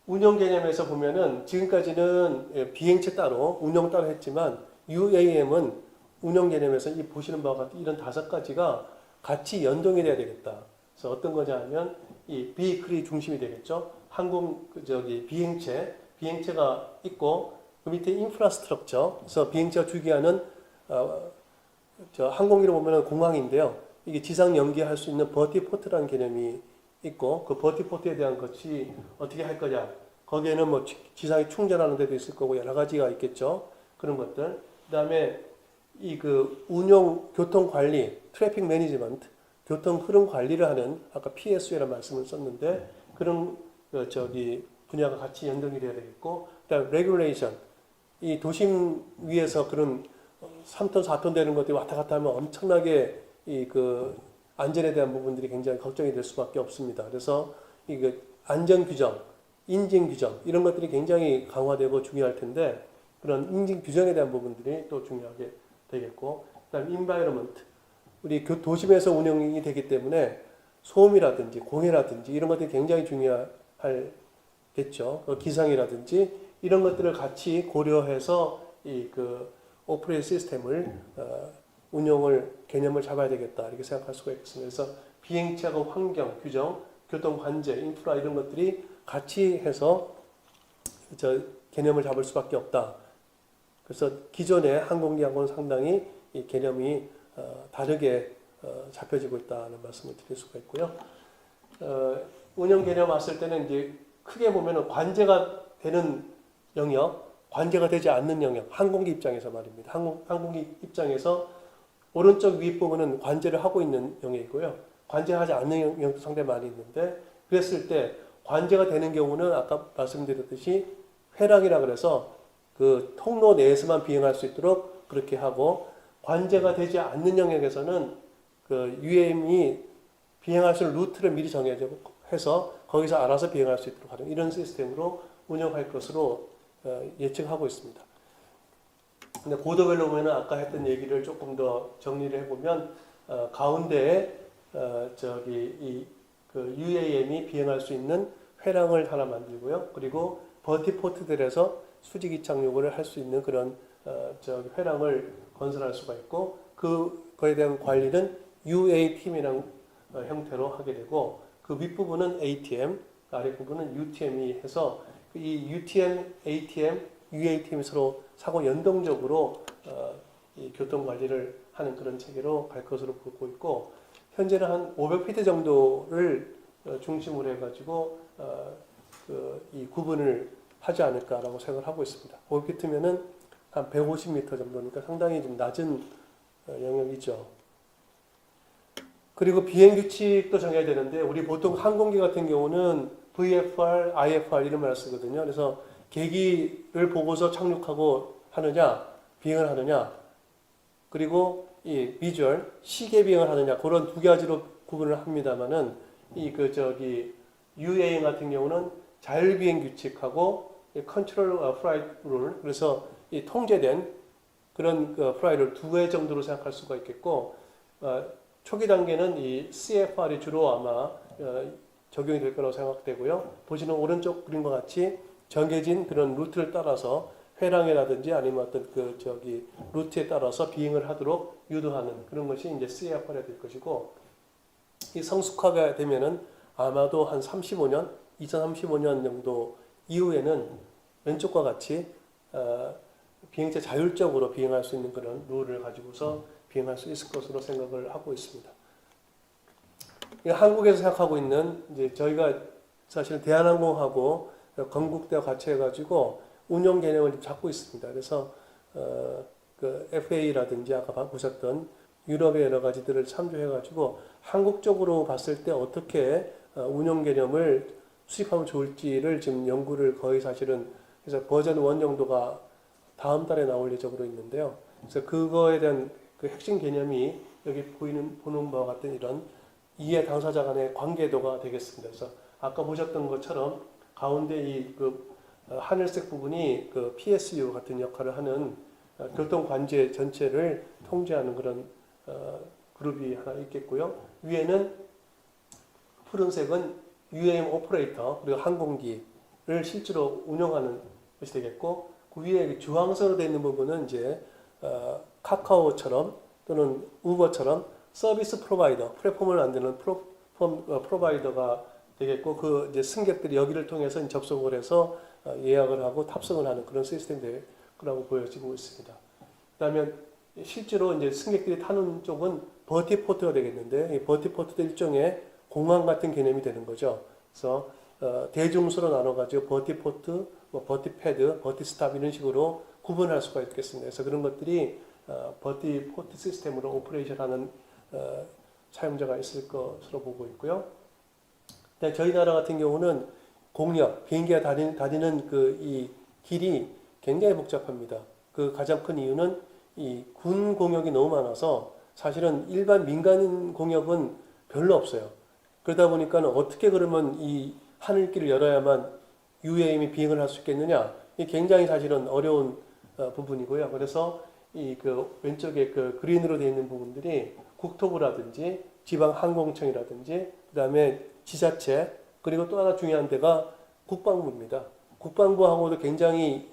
운영 개념에서 보면은 지금까지는 비행체 따로 운영 따로 했지만 UAM은 운영 개념에서 이 보시는 바와 같은 이런 5가지가 같이 연동이 돼야 되겠다. 그래서 어떤 거냐 하면 이 비클이 중심이 되겠죠. 비행체가 있고 그 밑에 인프라스트럭처. 그래서 비행체가 주기하는 항공기로 보면은 공항인데요. 이게 지상 연기할 수 있는 버티포트라는 개념이 있고 그 버티포트에 대한 것이 어떻게 할 거냐. 거기에는 뭐 지상에 충전하는 데도 있을 거고 여러 가지가 있겠죠. 그런 것들. 그다음에 이 운용 교통 관리, 트래픽 매니지먼트, 교통 흐름 관리를 하는 아까 PSU라는 말씀을 썼는데 그런 분야가 같이 연동이 돼야 되겠고, 그다음에 레귤레이션, 이 도심 위에서 그런 3톤, 4톤 되는 것들이 왔다 갔다 하면 엄청나게 안전에 대한 부분들이 굉장히 걱정이 될 수밖에 없습니다. 그래서 안전 규정, 인증 규정 이런 것들이 굉장히 강화되고 중요할 텐데 그런 인증 규정에 대한 부분들이 또 중요하게 되겠고, 그다음에 인바이러먼트, 우리 도심에서 운영이 되기 때문에 소음이라든지 공해라든지 이런 것들이 굉장히 중요하겠죠. 기상이라든지 이런 것들을 같이 고려해서 오퍼레이션 시스템을 개념을 잡아야 되겠다 이렇게 생각할 수가 있겠습니다. 그래서 비행체하고 환경, 규정, 교통 관제, 인프라 이런 것들이 같이 해서 개념을 잡을 수밖에 없다. 그래서 기존의 항공기하고는 상당히 이 개념이 다르게 잡혀지고 있다는 말씀을 드릴 수가 있고요. 운영 개념 왔을 때는 이제 크게 보면은 관제가 되는 영역, 관제가 되지 않는 영역, 항공기 입장에서 말입니다. 항공기 입장에서 오른쪽 윗부분은 관제를 하고 있는 영역이고요. 관제하지 않는 영역도 상당히 많이 있는데, 그랬을 때 관제가 되는 경우는 아까 말씀드렸듯이 회랑이라 그래서 그 통로 내에서만 비행할 수 있도록 그렇게 하고, 관제가 되지 않는 영역에서는 그 UAM이 비행할 수 있는 루트를 미리 정해서 거기서 알아서 비행할 수 있도록 하는 이런 시스템으로 운영할 것으로 예측하고 있습니다. 근데 고도별로 보면 아까 했던 얘기를 조금 더 정리를 해보면 가운데에 UAM이 비행할 수 있는 회랑을 하나 만들고요. 그리고 버티포트들에서 수직이 착륙을 할 수 있는 그런 회랑을 건설할 수가 있고, 그거에 대한 관리는 UATM이라는 형태로 하게 되고, 그 윗부분은 ATM, 아랫부분은 UTM이 해서 이 UTM, ATM, UATM이 서로 상호 연동적으로 이 교통 관리를 하는 그런 체계로 갈 것으로 보고 있고, 현재는 한 500피트 정도를 중심으로 해가지고 이 구분을 하지 않을까라고 생각을 하고 있습니다. 500피트면은 한 150m 정도니까 상당히 좀 낮은 영역이죠. 그리고 비행 규칙도 정해야 되는데 우리 보통 항공기 같은 경우는 VFR, IFR 이런 말을 쓰거든요. 그래서 계기를 보고서 착륙하고 하느냐, 비행을 하느냐, 그리고 이 비주얼, 시계 비행을 하느냐 그런 두 가지로 구분을 합니다만은 UAM 같은 경우는 자율 비행 규칙하고 컨트롤 플라이트 룰, 그래서 이 통제된 그런 플라이를 두 개 정도로 생각할 수가 있겠고, 초기 단계는 이 CFR이 주로 아마 적용이 될 거라고 생각되고요. 보시는 오른쪽 그림과 같이 정해진 그런 루트를 따라서 회랑이라든지 아니면 어떤 루트에 따라서 비행을 하도록 유도하는 그런 것이 이제 CFR이 될 것이고, 이 성숙화가 되면은 아마도 한 2035년 정도 이후에는 왼쪽과 같이 비행체 자율적으로 비행할 수 있는 그런 룰을 가지고서 비행할 수 있을 것으로 생각을 하고 있습니다. 한국에서 생각하고 있는 이제 저희가 사실 대한항공하고 건국대와 같이 해가지고 운영 개념을 잡고 있습니다. 그래서 FA라든지 아까 보셨던 유럽의 여러 가지들을 참조해가지고 한국 쪽으로 봤을 때 어떻게 운영 개념을 수립하면 좋을지를 지금 연구를 거의 사실은 그래서 버전 1 정도가 다음 달에 나올 예정으로 있는데요. 그래서 그거에 대한 그 핵심 개념이 여기 보는 바와 같은 이런 이해 당사자 간의 관계도가 되겠습니다. 그래서 아까 보셨던 것처럼 가운데 이 하늘색 부분이 그 PSU 같은 역할을 하는 교통 관제 전체를 통제하는 그런 그룹이 하나 있겠고요. 위에는 푸른색은 UAM 오퍼레이터 그리고 항공기를 실제로 운영하는 것이 되겠고, 그 위에 주황색으로 되어 있는 부분은 이제 카카오처럼 또는 우버처럼 서비스 프로바이더, 플랫폼을 만드는 프로바이더가 되겠고, 그 이제 승객들이 여기를 통해서 접속을 해서 예약을 하고 탑승을 하는 그런 시스템이 될 거라고 보여지고 있습니다. 그다음에 실제로 이제 승객들이 타는 쪽은 버티포트가 되겠는데, 이 버티포트도 일종의 공항 같은 개념이 되는 거죠. 그래서 대중수로 나눠가지고 버티포트, 버티패드, 버티스탑 이런 식으로 구분할 수가 있겠습니다. 그래서 그런 것들이 버티포트 시스템으로 오퍼레이션하는 사용자가 있을 것으로 보고 있고요. 저희 나라 같은 경우는 공역, 비행기가 다니는 이 길이 굉장히 복잡합니다. 그 가장 큰 이유는 이 군 공역이 너무 많아서 사실은 일반 민간 공역은 별로 없어요. 그러다 보니까 어떻게 그러면 이 하늘길을 열어야만 UAM이 비행을 할 수 있겠느냐? 이 굉장히 사실은 어려운 부분이고요. 그래서 왼쪽에 그린으로 되어 있는 부분들이 국토부라든지 지방항공청이라든지 그다음에 지자체, 그리고 또 하나 중요한 데가 국방부입니다. 국방부하고도 굉장히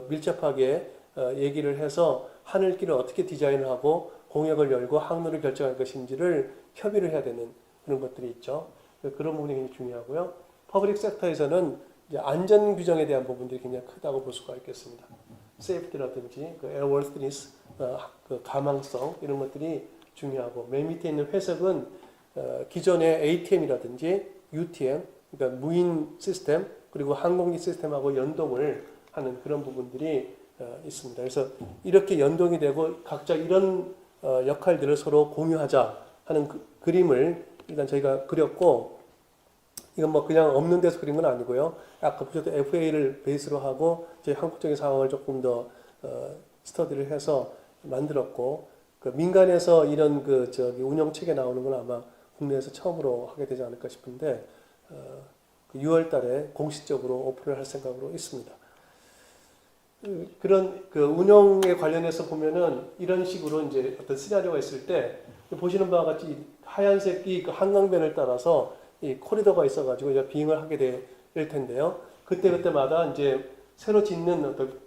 밀접하게 얘기를 해서 하늘길을 어떻게 디자인을 하고 공역을 열고 항로를 결정할 것인지를 협의를 해야 되는 그런 것들이 있죠. 그런 부분이 굉장히 중요하고요. 퍼블릭 섹터에서는 이제 안전 규정에 대한 부분들이 굉장히 크다고 볼 수가 있겠습니다. 세이프티라든지 에어워스니스, 가망성 이런 것들이 중요하고, 맨 밑에 있는 회색은 기존의 ATM이라든지 UTM, 그러니까 무인 시스템 그리고 항공기 시스템하고 연동을 하는 그런 부분들이 있습니다. 그래서 이렇게 연동이 되고 각자 이런 역할들을 서로 공유하자 하는 그림을 일단 저희가 그렸고, 이건 그냥 없는 데서 그린 건 아니고요. 아까 보셨던 FA를 베이스로 하고 저희 한국적인 상황을 조금 더 스터디를 해서 만들었고, 민간에서 이런 운영 체계 나오는 건 아마 국내에서 처음으로 하게 되지 않을까 싶은데 6월 달에 공식적으로 오픈을 할 생각으로 있습니다. 그런 운영에 관련해서 보면은 이런 식으로 이제 어떤 시나리오가 있을 때 보시는 바와 같이 하얀색이 한강변을 따라서 이 코리도가 있어가지고 이제 비행을 하게 될 텐데요. 그때마다 이제 새로 짓는 어떤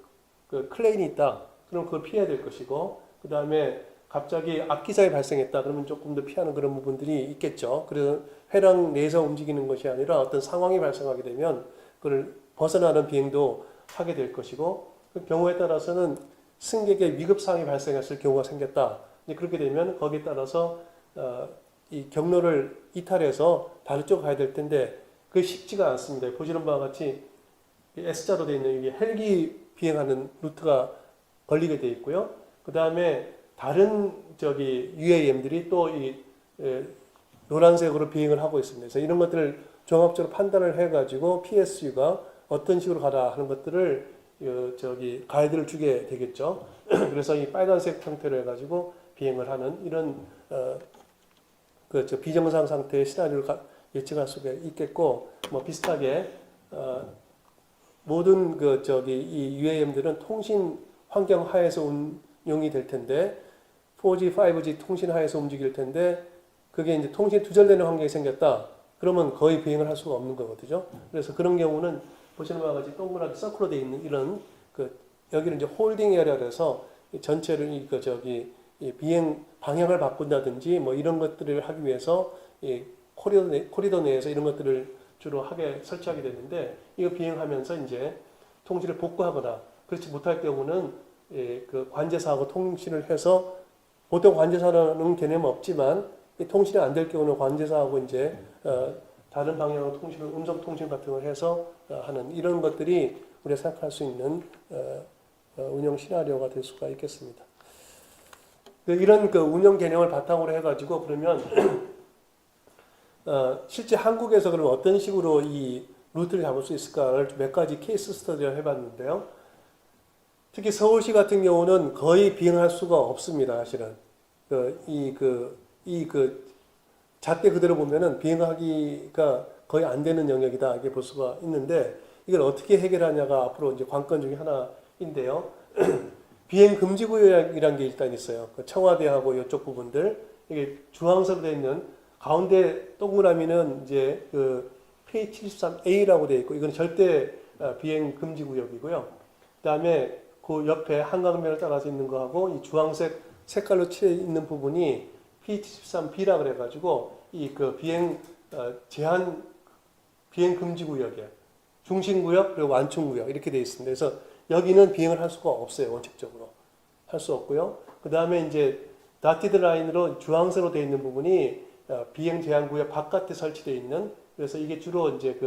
클레인이 있다. 그럼 그걸 피해야 될 것이고, 그 다음에 갑자기 악기사에 발생했다. 그러면 조금 더 피하는 그런 부분들이 있겠죠. 그래서 회랑 내에서 움직이는 것이 아니라 어떤 상황이 발생하게 되면 그걸 벗어나는 비행도 하게 될 것이고, 그 경우에 따라서는 승객의 위급 상황이 발생했을 경우가 생겼다. 그렇게 되면 거기에 따라서 이 경로를 이탈해서 다른 쪽으로 가야 될 텐데 그게 쉽지가 않습니다. 보시는 바와 같이 S자로 되어 있는 이 헬기 비행하는 루트가 걸리게 되어 있고요. 그 다음에 다른 UAM들이 또 노란색으로 비행을 하고 있습니다. 그래서 이런 것들을 종합적으로 판단을 해가지고 PSU가 어떤 식으로 가라 하는 것들을 가이드를 주게 되겠죠. 그래서 이 빨간색 형태로 해가지고 비행을 하는 이런 비정상 상태의 시나리오를 예측할 수가 있겠고, 뭐 비슷하게 모든 이 UAM들은 통신 환경 하에서 운용이 될 텐데 4G, 5G 통신 하에서 움직일 텐데 그게 이제 통신이 두절되는 환경이 생겼다. 그러면 거의 비행을 할 수가 없는 거거든요. 그래서 그런 경우는 보시는 바와 같이 동그랗게 서클로 되어 있는 이런 여기는 이제 홀딩 에리어라서 전체를 이 비행 방향을 바꾼다든지 뭐 이런 것들을 하기 위해서 이 코리도 내에서 이런 것들을 주로 설치하게 되는데 이거 비행하면서 이제 통신을 복구하거나 그렇지 못할 경우는 그 관제사하고 통신을 해서 보통 관제사라는 개념은 없지만 이 통신이 안 될 경우는 관제사하고 이제 다른 방향으로 음성 통신 같은 걸 해서 하는 이런 것들이 우리가 생각할 수 있는 운영 시나리오가 될 수가 있겠습니다. 이런 운영 개념을 바탕으로 해가지고 그러면 실제 한국에서 그럼 어떤 식으로 이 루트를 잡을 수 있을까를 몇 가지 케이스 스터디를 해봤는데요. 특히 서울시 같은 경우는 거의 비행할 수가 없습니다. 사실은 잣대 그대로 보면은 비행하기가 거의 안 되는 영역이다 이렇게 볼 수가 있는데 이걸 어떻게 해결하냐가 앞으로 이제 관건 중에 하나인데요. 비행 금지 구역이라는 게 일단 있어요. 청와대하고 이쪽 부분들 이게 주황색으로 되어 있는 가운데 동그라미는 이제 P73A라고 되어 있고 이건 절대 비행 금지 구역이고요. 그다음에 그 옆에 한강변을 따라서 있는 거하고 이 주황색 색깔로 칠해 있는 부분이 P73B라 그래가지고 비행 비행 금지 구역이에요. 중심 구역 그리고 완충 구역 이렇게 되어 있습니다. 그래서 여기는 비행을 할 수가 없어요. 원칙적으로 할 수 없고요. 그 다음에 이제 다티드 라인으로 주황색으로 되어 있는 부분이 비행 제한 구역 바깥에 설치되어 있는 그래서 이게 주로 이제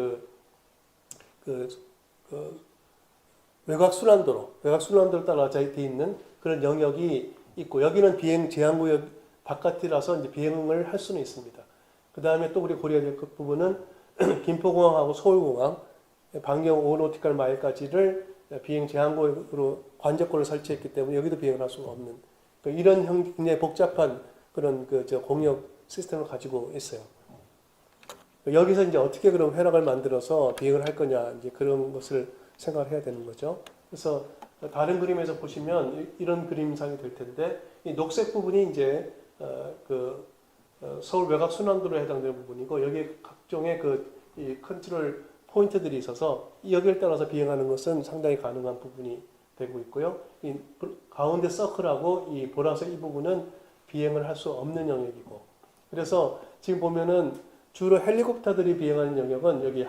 외곽 순환도로 따라 되어 있는 그런 영역이 있고 여기는 비행 제한 구역 바깥이라서 이제 비행을 할 수는 있습니다. 그 다음에 또 우리 고려해야 될 그 부분은 김포공항하고 서울공항 반경 5노티컬 마일까지를 비행 제한구역으로 관제권을 설치했기 때문에 여기도 비행을 할 수가 없는 이런 굉장히 복잡한 그런 공역 시스템을 가지고 있어요. 여기서 이제 어떻게 그럼 회락을 만들어서 비행을 할 거냐 이제 그런 것을 생각을 해야 되는 거죠. 그래서 다른 그림에서 보시면 이런 그림상이 될 텐데 이 녹색 부분이 이제 서울 외곽 순환도로에 해당되는 부분이고 여기에 각종의 이 컨트롤 포인트들이 있어서 여기를 따라서 비행하는 것은 상당히 가능한 부분이 되고 있고요. 이 가운데 서클하고 이 보라색 이 부분은 비행을 할 수 없는 영역이고 그래서 지금 보면은 주로 헬리콥터들이 비행하는 영역은 여기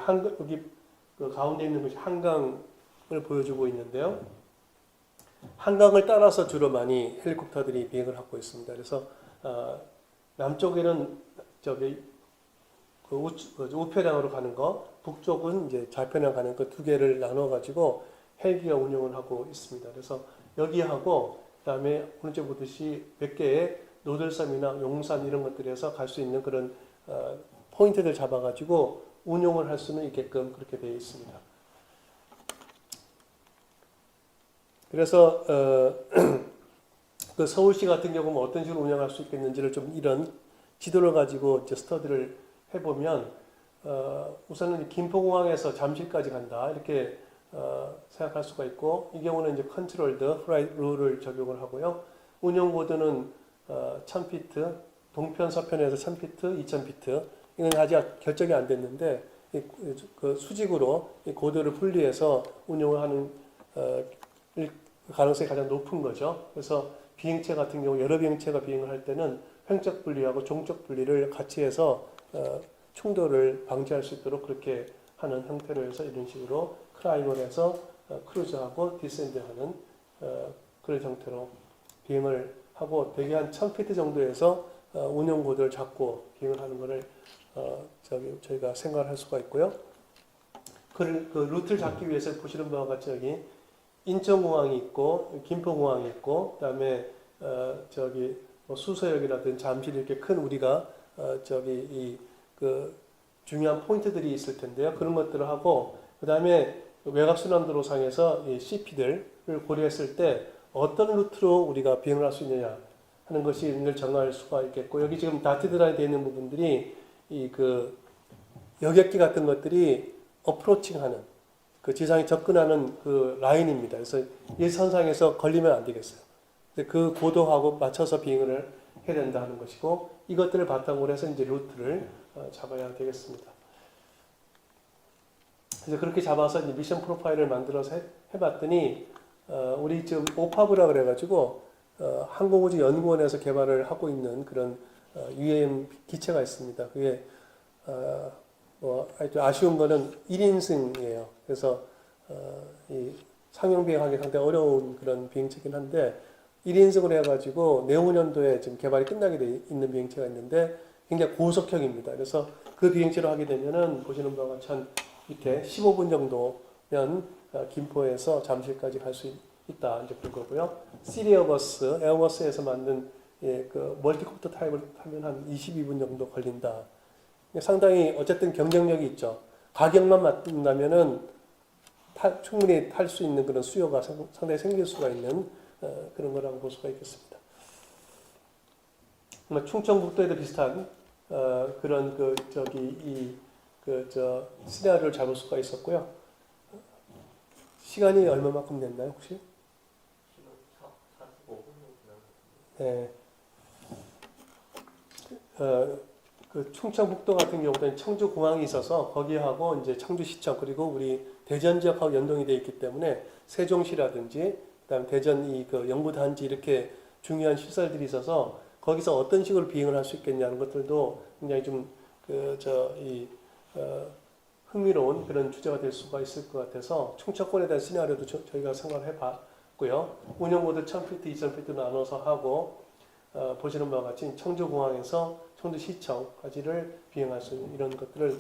가운데 있는 것이 한강을 보여주고 있는데요. 한강을 따라서 주로 많이 헬리콥터들이 비행을 하고 있습니다. 그래서 남쪽에는 우편향으로 가는 거, 북쪽은 이제 좌편향 가는 거 두 개를 나눠 가지고 헬기가 운영을 하고 있습니다. 그래서 여기하고 그다음에 오른쪽 보듯이 몇 개의 노들섬이나 용산 이런 것들에서 갈 수 있는 그런 포인트를 잡아 가지고 운용을 할 수는 있게끔 그렇게 되어 있습니다. 그래서 그 서울시 같은 경우는 어떤 식으로 운영할 수 있겠는지를 좀 이런 지도를 가지고 이제 스터디를 해보면 우선은 김포공항에서 잠실까지 간다 이렇게 생각할 수가 있고 이 경우는 이제 컨트롤드 플라이트 룰을 적용을 하고요. 운영 고도는 1000피트, 동편 서편에서 1000피트, 2000피트 이건 아직 결정이 안 됐는데 그 수직으로 이 고도를 분리해서 운영을 하는 가능성이 가장 높은 거죠. 그래서 비행체 같은 경우 여러 비행체가 비행을 할 때는 횡적 분리하고 종적 분리를 같이 해서 충돌을 방지할 수 있도록 그렇게 하는 형태로 해서 이런 식으로 클라이머를 해서 크루즈하고 디센드하는 그런 형태로 비행을 하고 대개 한 1000피트 정도에서 운영 고도를 잡고 비행을 하는 것을 저희가 생각을 할 수가 있고요. 그 루트를 잡기 위해서 보시는 바와 같이 여기 인천공항이 있고 김포공항이 있고 그다음에 수서역이라든지 잠실 이렇게 큰 우리가 그 중요한 포인트들이 있을 텐데요. 그런 것들을 하고 그 다음에 외곽순환도로상에서 이 CP들을 고려했을 때 어떤 루트로 우리가 비행을 할 수 있느냐 하는 것이 늘 정할 수가 있겠고 여기 지금 다티드라인 되어 있는 부분들이 이 그 여객기 같은 것들이 어프로칭하는 그 지상에 접근하는 그 라인입니다. 그래서 이 선상에서 걸리면 안 되겠어요. 그 고도하고 맞춰서 비행을 해야 된다는 것이고 이것들을 바탕으로 해서 이제 루트를 잡아야 되겠습니다. 그래서 그렇게 잡아서 이제 미션 프로파일을 만들어서 해봤더니 우리 지금 오파브라 그래가지고 항공우주연구원에서 개발을 하고 있는 그런 UAM 기체가 있습니다. 그게 아쉬운 거는 1인승이에요. 그래서 이 상용 비행하기 상당히 어려운 그런 비행체긴 한데 1인승으로 해가지고 내후년도에 지금 개발이 끝나게 돼 있는 비행체가 있는데 굉장히 고속형입니다. 그래서 그 비행체로 하게 되면은 보시는 바와 같이 한 밑에 15분 정도면 김포에서 잠실까지 갈 수 있다. 이제 그런 거고요. 시리어버스, 에어버스에서 만든 그 멀티콥터 타입을 타면 한 22분 정도 걸린다. 상당히 어쨌든 경쟁력이 있죠. 가격만 맞는다면은 충분히 탈 수 있는 그런 수요가 상당히 생길 수가 있는 그런 거라고 볼 수가 있겠습니다. 충청북도에도 비슷한 그런 시나리오를 잡을 수가 있었고요. 시간이 얼마만큼 됐나요, 혹시? 네. 그 충청북도 같은 경우는 청주공항이 있어서 거기하고 이제 청주시청 그리고 우리 대전 지역하고 연동이 되어 있기 때문에 세종시라든지 그다음 대전 그 연구단지 이렇게 중요한 시설들이 있어서 거기서 어떤 식으로 비행을 할 수 있겠냐는 것들도 굉장히 좀 흥미로운 그런 주제가 될 수가 있을 것 같아서 충청권에 대한 시나리오도 저희가 생각해 봤고요. 운영 모드 1000피트, 2000피트 나눠서 하고 보시는 바와 같이 청주공항에서 청주시청까지를 비행할 수 있는 이런 것들을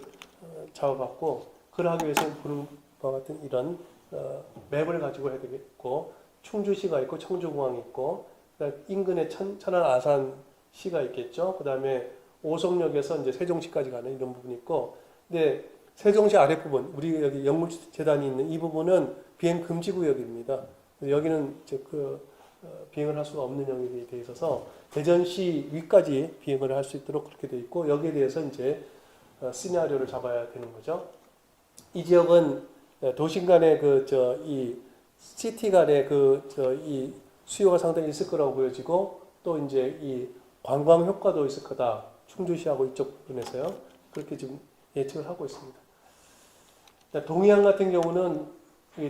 잡아봤고 그걸 하기 위해서는 보는 바와 같은 이런 맵을 가지고 해야 되겠고 충주시가 있고 청주공항이 있고 인근에 천안 아산시가 있겠죠. 그 다음에 오송역에서 이제 세종시까지 가는 이런 부분이 있고 근데 세종시 아랫부분 우리 여기 영물재단이 있는 이 부분은 비행 금지 구역입니다. 여기는 이제 비행을 할 수가 없는 영역이 되어 있어서 대전시 위까지 비행을 할 수 있도록 그렇게 되어 있고 여기에 대해서 이제 시나리오를 잡아야 되는 거죠. 이 지역은 도심 간의 이 시티 간의 이 수요가 상당히 있을 거라고 보여지고 또 이제 이 관광 효과도 있을 거다. 충주시하고 이쪽 부분에서요. 그렇게 지금 예측을 하고 있습니다. 동해안 같은 경우는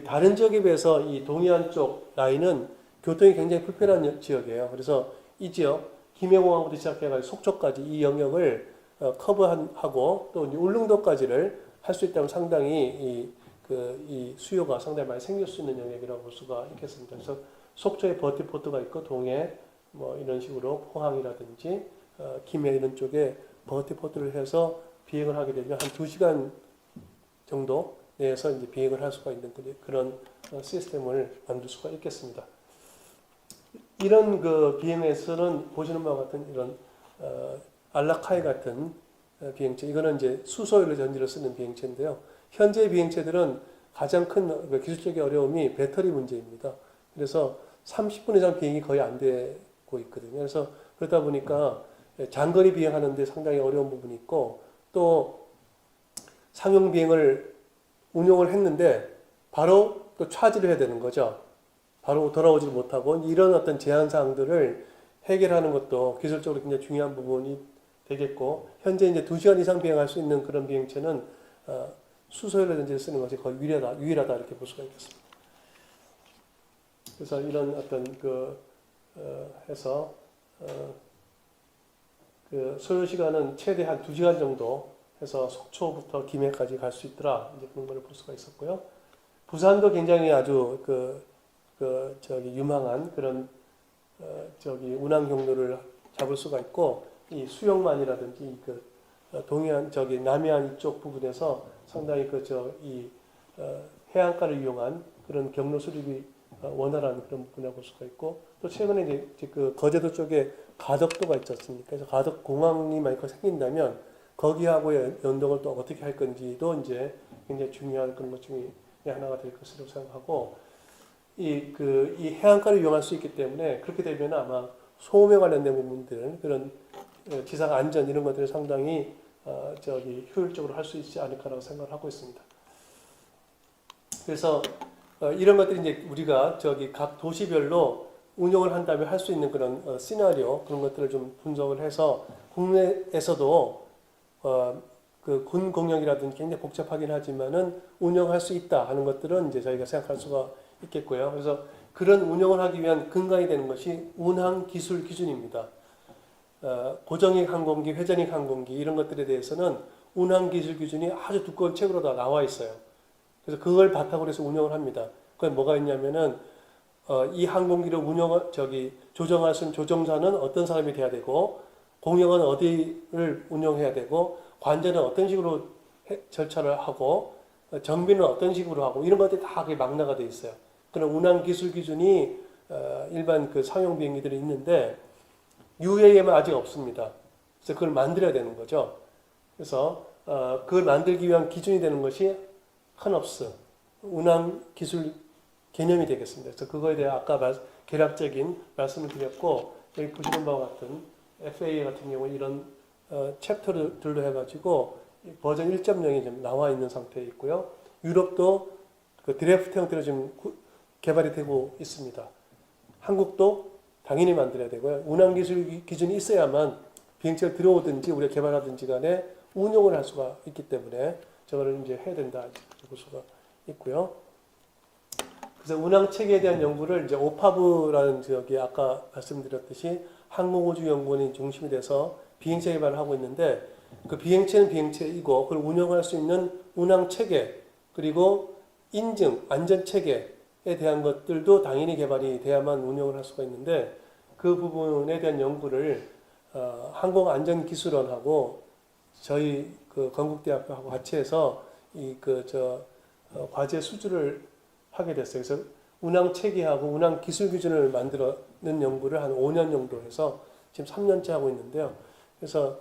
다른 지역에 비해서 이 동해안 쪽 라인은 교통이 굉장히 불편한 지역이에요. 그래서 이 지역 김해공항부터 시작해가지고 속초까지 이 영역을 커버하고 또 울릉도까지를 할 수 있다면 상당히 이 수요가 상당히 많이 생길 수 있는 영역이라고 볼 수가 있겠습니다. 그래서 속초에 버티포트가 있고 동해 뭐 이런 식으로 포항이라든지 김해 이런 쪽에 버티포트를 해서 비행을 하게 되면 한 2시간 정도 내에서 이제 비행을 할 수가 있는 그런 시스템을 만들 수가 있겠습니다. 이런 비행에서는 보시는 바와 같은 이런 알라카이 같은 비행체, 이거는 이제 수소연료 전지를 쓰는 비행체인데요. 현재 비행체들은 가장 큰 기술적인 어려움이 배터리 문제입니다. 그래서 30분 이상 비행이 거의 안 되고 있거든요. 그래서 그러다 보니까 장거리 비행하는데 상당히 어려운 부분이 있고 또 상용 비행을 운용을 했는데 바로 또 차지를 해야 되는 거죠. 바로 돌아오지 못하고 이런 어떤 제한 사항들을 해결하는 것도 기술적으로 굉장히 중요한 부분이 되겠고 현재 이제 2시간 이상 비행할 수 있는 그런 비행체는 수소연료전지를 쓰는 것이 거의 유일하다 이렇게 볼 수가 있겠습니다. 그래서 이런 어떤 해서 소요 시간은 최대 한 2시간 정도 해서 속초부터 김해까지 갈 수 있더라 이제 그런 걸 볼 수가 있었고요. 부산도 굉장히 아주 유망한 그런 운항 경로를 잡을 수가 있고 이 수영만이라든지 동해안 남해안 이쪽 부분에서 상당히 이 해안가를 이용한 그런 경로 수립이 원활한 그런 부분이라고 볼 수가 있고, 또 최근에 이제 그 거제도 쪽에 가덕도가 있지 않습니까? 그래서 가덕 공항이 만약 생긴다면 거기하고 연동을 또 어떻게 할 건지도 이제 굉장히 중요한 그런 것 중에 하나가 될 것으로 생각하고, 이 해안가를 이용할 수 있기 때문에 그렇게 되면 아마 소음에 관련된 부분들, 그런 지상 안전 이런 것들을 상당히 효율적으로 할 수 있지 않을까라고 생각을 하고 있습니다. 그래서 이런 것들이 이제 우리가 각 도시별로 운영을 한다면 할 수 있는 그런 시나리오, 그런 것들을 좀 분석을 해서 국내에서도 그 군 공역이라든지 굉장히 복잡하긴 하지만은 운영할 수 있다 하는 것들은 이제 저희가 생각할 수가 있겠고요. 그래서 그런 운영을 하기 위한 근간이 되는 것이 운항 기술 기준입니다. 고정익 항공기, 회전익 항공기 이런 것들에 대해서는 운항 기술 기준이 아주 두꺼운 책으로 다 나와 있어요. 그래서 그걸 바탕으로 해서 운영을 합니다. 그게 뭐가 있냐면은 이 항공기를 조정할 수 있는 조종사는 어떤 사람이 돼야 되고, 공역은 어디를 운영해야 되고, 관제는 어떤 식으로 절차를 하고, 정비는 어떤 식으로 하고, 이런 것들이 다 그게 망라가 돼 있어요. 그런 운항 기술 기준이 일반 그 상용 비행기들이 있는데 UAM은 아직 없습니다. 그래서 그걸 만들어야 되는 거죠. 그래서 그걸 만들기 위한 기준이 되는 것이 헌업스, 운항 기술 개념이 되겠습니다. 그래서 그거에 대해 아까 개략적인 말씀을 드렸고, 여기 보시는 바와 같은 FAA 같은 경우에 이런 챕터들로 해가지고 버전 1.0이 지금 나와 있는 상태에 있고요. 유럽도 그 드래프트 형태로 지금 개발이 되고 있습니다. 한국도 당연히 만들어야 되고요. 운항 기술 기준이 있어야만 비행체를 들어오든지 우리가 개발하든지 간에 운용을 할 수가 있기 때문에 저거를 이제 해야 된다 볼 수가 있고요. 그래서 운항 체계에 대한 연구를 이제 오파브라는 아까 말씀드렸듯이 항공우주연구원이 중심이 돼서 비행체 개발을 하고 있는데, 그 비행체는 비행체이고 그걸 운영할 수 있는 운항 체계, 그리고 인증, 안전 체계에 대한 것들도 당연히 개발이 돼야만 운영을 할 수가 있는데, 그 부분에 대한 연구를 항공안전기술원하고 저희 그 건국대학교하고 같이 해서 과제 수주를 하게 됐어요. 그래서 운항 체계하고 운항 기술 기준을 만들어낸 연구를 한 5년 정도 해서 지금 3년째 하고 있는데요. 그래서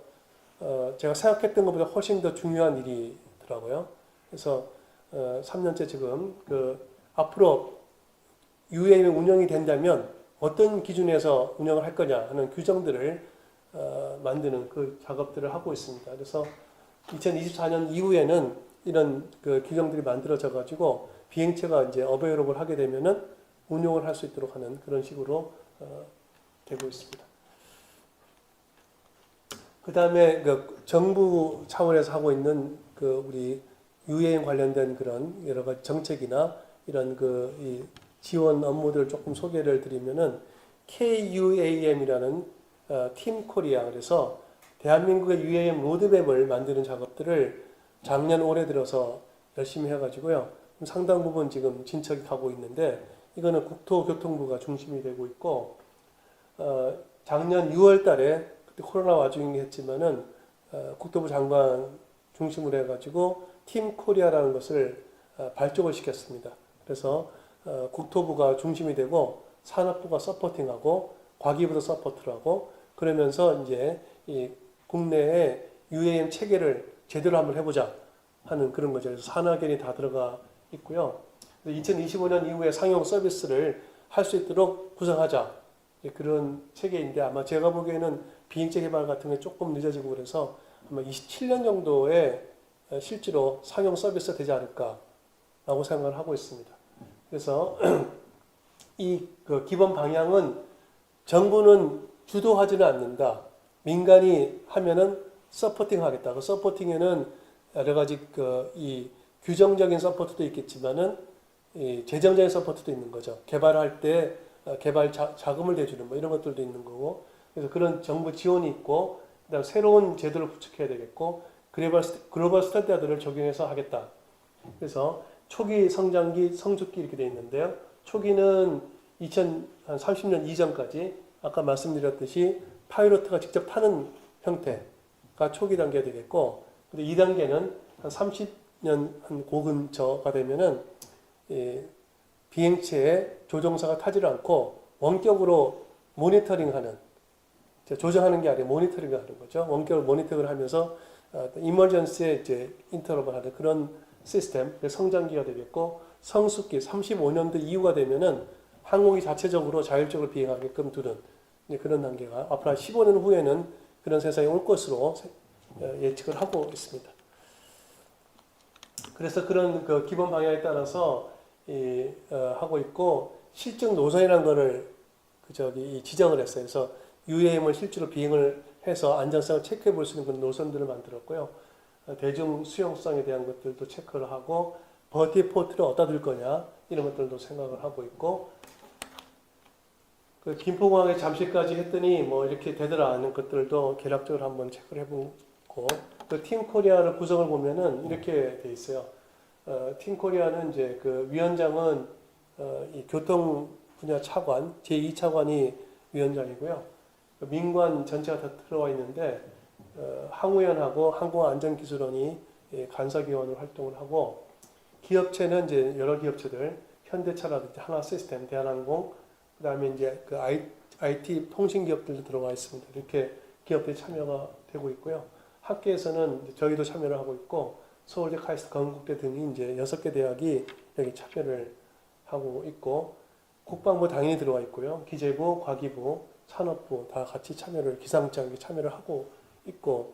제가 생각했던 것보다 훨씬 더 중요한 일이더라고요. 그래서 3년째 지금 앞으로 UAM이 운영이 된다면 어떤 기준에서 운영을 할 거냐 하는 규정들을 만드는 그 작업들을 하고 있습니다. 그래서 2024년 이후에는 이런 그 규정들이 만들어져 가지고 비행체가 이제 어베이러블 하게 되면은 운용을 할 수 있도록 하는 그런 식으로 되고 있습니다. 그 다음에 그 정부 차원에서 하고 있는 그 우리 UAM 관련된 그런 여러 가지 정책이나 이런 이 지원 업무들을 조금 소개를 드리면은 KUAM이라는 팀 코리아, 그래서 대한민국의 UAM 로드맵을 만드는 작업들을 작년 올해 들어서 열심히 해가지고요. 상당 부분 지금 진척이 가고 있는데, 이거는 국토교통부가 중심이 되고 있고, 작년 6월 달에 그때 코로나 와중이긴 했지만은 국토부 장관 중심으로 해가지고 팀 코리아라는 것을 발족을 시켰습니다. 그래서 국토부가 중심이 되고 산업부가 서포팅하고 과기부도 서포트를 하고, 그러면서 이제 이 국내에 UAM 체계를 제대로 한번 해보자 하는 그런 거죠. 그래서 산하견이 다 들어가 있고요. 2025년 이후에 상용 서비스를 할 수 있도록 구성하자, 그런 체계인데, 아마 제가 보기에는 비행체 개발 같은 게 조금 늦어지고 그래서 아마 27년 정도에 실제로 상용 서비스가 되지 않을까라고 생각을 하고 있습니다. 그래서 그 기본 방향은 정부는 주도하지는 않는다. 민간이 하면은 서포팅 하겠다. 그 서포팅에는 여러 가지 이 규정적인 서포트도 있겠지만은 이 재정적인 서포트도 있는 거죠. 개발할 때 개발 자금을 대주는 뭐 이런 것들도 있는 거고, 그래서 그런 정부 지원이 있고, 그다음 새로운 제도를 구축해야 되겠고, 글로벌 스탠다드를 적용해서 하겠다. 그래서 초기 성장기, 성숙기 이렇게 돼 있는데요. 초기는 2030년 이전까지 아까 말씀드렸듯이 파이로트가 직접 타는 형태가 초기 단계가 되겠고, 근데 2단계는 한 30년 한 고근처가 되면은 비행체에 조종사가 타지를 않고 원격으로 모니터링하는, 조정하는 게 아니라 모니터링하는 거죠. 원격으로 모니터링을 하면서 이머전시에 이제 인터럽을 하는 그런 시스템, 성장기가 되겠고, 성숙기 35년도 이후가 되면은 항공기 자체적으로 자율적으로 비행하게끔 두는 그런 단계가 앞으로 한 15년 후에는 그런 세상이 올 것으로 예측을 하고 있습니다. 그래서 그런 그 기본 방향에 따라서 하고 있고, 실증 노선이라는 거를 지정을 했어요. 그래서 UAM을 실제로 비행을 해서 안전성을 체크해 볼 수 있는 그런 노선들을 만들었고요. 대중 수용성에 대한 것들도 체크를 하고, 버티포트를 어디다 둘 거냐 이런 것들도 생각을 하고 있고, 그 김포공항에 잠시까지 했더니 뭐 이렇게 되더라 하는 것들도 계략적으로 한번 체크를 해보고, 그 팀 코리아를 구성을 보면은 이렇게 돼 있어요. 팀 코리아는 이제 그 위원장은 이 교통 분야 차관, 제2차관이 위원장이고요. 민관 전체가 다 들어와 있는데, 항우연하고 항공안전기술원이 간사기관으로 활동을 하고, 기업체는 이제 여러 기업체들, 현대차라든지 하나시스템, 대한항공, 그 다음에 이제 그 IT 통신 기업들도 들어가 있습니다. 이렇게 기업들이 참여가 되고 있고요. 학계에서는 저희도 참여를 하고 있고, 서울대, 카이스트, 건국대 등이 이제 6개 대학이 여기 참여를 하고 있고, 국방부 당연히 들어가 있고요. 기재부, 과기부, 산업부 다 같이 참여를, 기상청 참여를 하고 있고,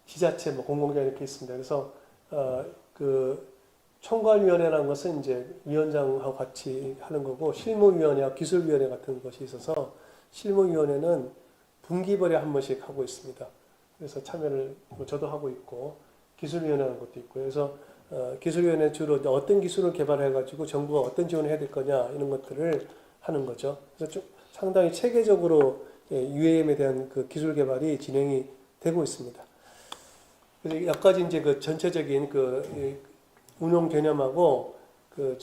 지자체, 뭐 공공기관 이렇게 있습니다. 그래서 그 총괄위원회라는 것은 이제 위원장하고 같이 하는 거고, 실무위원회와 기술위원회 같은 것이 있어서, 실무위원회는 분기별에 한 번씩 하고 있습니다. 그래서 참여를 저도 하고 있고, 기술위원회라는 것도 있고요. 그래서 기술위원회 주로 어떤 기술을 개발해가지고 정부가 어떤 지원을 해야 될 거냐 이런 것들을 하는 거죠. 그래서 좀 상당히 체계적으로 UAM에 대한 그 기술 개발이 진행이 되고 있습니다. 그래서 몇 가지 이제 그 전체적인 그 운용 개념하고 그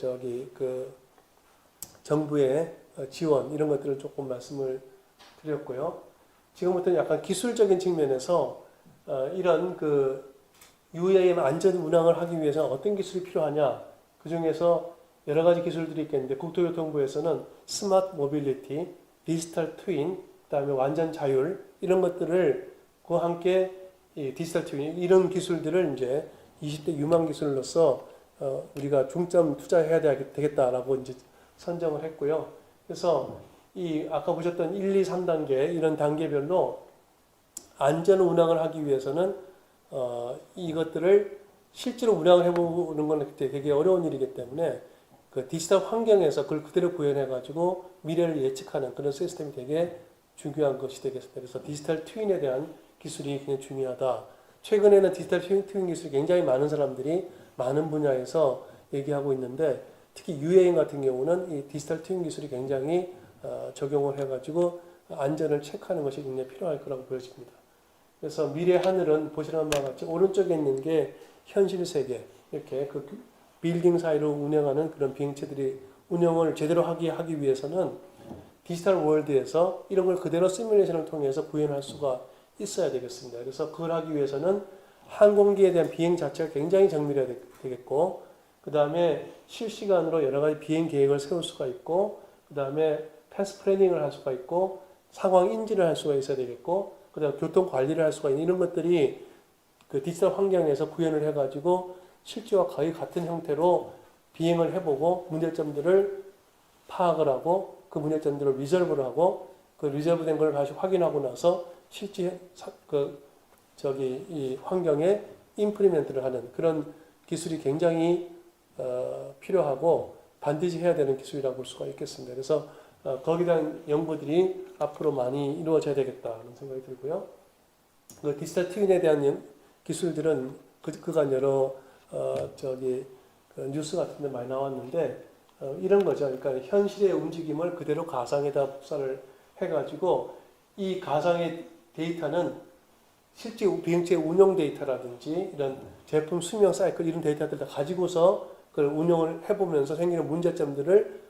정부의 지원 이런 것들을 조금 말씀을 드렸고요. 지금부터는 약간 기술적인 측면에서 이런 그 UAM 안전 운항을 하기 위해서 어떤 기술이 필요하냐, 그 중에서 여러 가지 기술들이 있겠는데, 국토교통부에서는 스마트 모빌리티, 디지털 트윈, 그다음에 완전 자율 이런 것들을 그와 함께 이 디지털 트윈 이런 기술들을 이제 20대 유망 기술로서 우리가 중점 투자해야 되겠다라고 이제 선정을 했고요. 그래서 이 아까 보셨던 1, 2, 3단계 이런 단계별로 안전 운항을 하기 위해서는 이것들을 실제로 운항을 해보는 건 되게 어려운 일이기 때문에 그 디지털 환경에서 그걸 그대로 구현해가지고 미래를 예측하는 그런 시스템이 되게 중요한 것이 되겠습니다. 그래서 디지털 트윈에 대한 기술이 굉장히 중요하다. 최근에는 디지털 트윈 기술이 굉장히 많은 사람들이 많은 분야에서 얘기하고 있는데, 특히 UAM 같은 경우는 이 디지털 트윈 기술이 굉장히 적용을 해가지고 안전을 체크하는 것이 굉장히 필요할 거라고 보여집니다. 그래서 미래 하늘은 보시는 바와 같이 오른쪽에 있는 게 현실 세계, 이렇게 그 빌딩 사이로 운영하는 그런 비행체들이 운영을 제대로 하기 위해서는 디지털 월드에서 이런 걸 그대로 시뮬레이션을 통해서 구현할 수가 있어야 되겠습니다. 그래서 그걸 하기 위해서는 항공기에 대한 비행 자체가 굉장히 정밀해야 되겠고, 그 다음에 실시간으로 여러 가지 비행 계획을 세울 수가 있고, 그 다음에 패스 플래닝을 할 수가 있고, 상황 인지를 할 수가 있어야 되겠고, 그 다음에 교통 관리를 할 수가 있는 이런 것들이 그 디지털 환경에서 구현을 해가지고 실제와 거의 같은 형태로 비행을 해보고 문제점들을 파악을 하고 그 문제점들을 리졸브를 하고 그 리졸브된 걸 다시 확인하고 나서 실제 이 환경에 임플리멘트를 하는 그런 기술이 굉장히 필요하고 반드시 해야 되는 기술이라고 볼 수가 있겠습니다. 그래서 거기에 대한 연구들이 앞으로 많이 이루어져야 되겠다는 생각이 들고요. 그 디지털 트윈에 대한 기술들은 그간 여러 그 뉴스 같은 데 많이 나왔는데 이런 거죠. 그러니까 현실의 움직임을 그대로 가상에다 복사를 해가지고 이 가상의 데이터는 실제 비행체 운영 데이터라든지 이런 제품 수명 사이클 이런 데이터들 다 가지고서 그걸 운영을 해보면서 생기는 문제점들을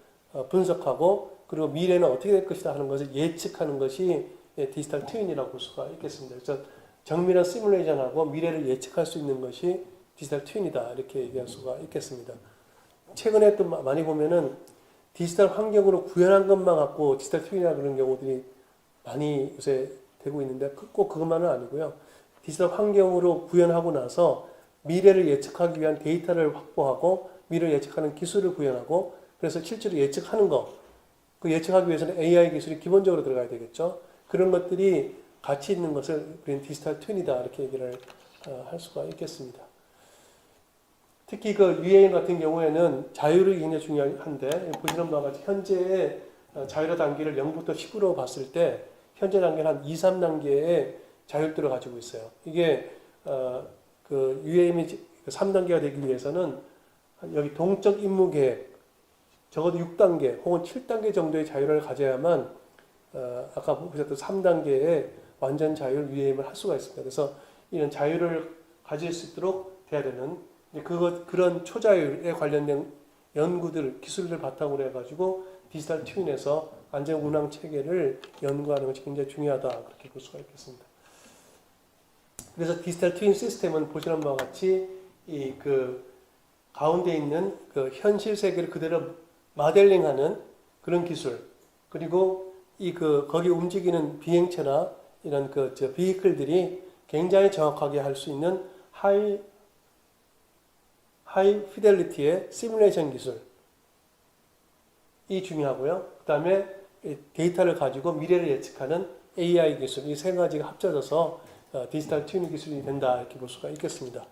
분석하고 그리고 미래는 어떻게 될 것이다 하는 것을 예측하는 것이 디지털 트윈이라고 볼 수가 있겠습니다. 그래서 정밀한 시뮬레이션하고 미래를 예측할 수 있는 것이 디지털 트윈이다 이렇게 얘기할 수가 있겠습니다. 최근에 또 많이 보면은 디지털 환경으로 구현한 것만 갖고 디지털 트윈이나 그런 경우들이 많이 요새 되고 있는데 꼭 그것만은 아니고요. 디지털 환경으로 구현하고 나서 미래를 예측하기 위한 데이터를 확보하고 미래를 예측하는 기술을 구현하고 그래서 실제로 예측하는 거, 그 예측하기 위해서는 AI 기술이 기본적으로 들어가야 되겠죠. 그런 것들이 같이 있는 것을 우리는 디지털 트윈이다 이렇게 얘기를 할 수가 있겠습니다. 특히 그 UAM 같은 경우에는 자율이 굉장히 중요한데 보시는 바와 같이 현재의 자율화 단계를 0부터 10으로 봤을 때 현재 단계는 한 2, 3단계의 자율도를 가지고 있어요. 이게 그 UAM이 3단계가 되기 위해서는 여기 동적 임무 계획 적어도 6단계 혹은 7단계 정도의 자율화를 가져야만 아까 보셨던 3단계의 완전 자율 UAM을 할 수가 있습니다. 그래서 이런 자율을 가질 수 있도록 돼야 되는 그런 초자율에 관련된 연구들, 기술을 바탕으로 해가지고 디지털 트윈에서 안전 운항 체계를 연구하는 것이 굉장히 중요하다 그렇게 볼 수가 있겠습니다. 그래서 디지털 트윈 시스템은 보시는 바와 같이 이 그 가운데 있는 그 현실 세계를 그대로 마델링하는 그런 기술 그리고 이 그 거기 움직이는 비행체나 이런 그 비클들이 굉장히 정확하게 할 수 있는 하이 피델리티의 시뮬레이션 기술이 중요하고요. 그 다음에 데이터를 가지고 미래를 예측하는 AI 기술, 이 세 가지가 합쳐져서 디지털 트윈 기술이 된다 이렇게 볼 수가 있겠습니다.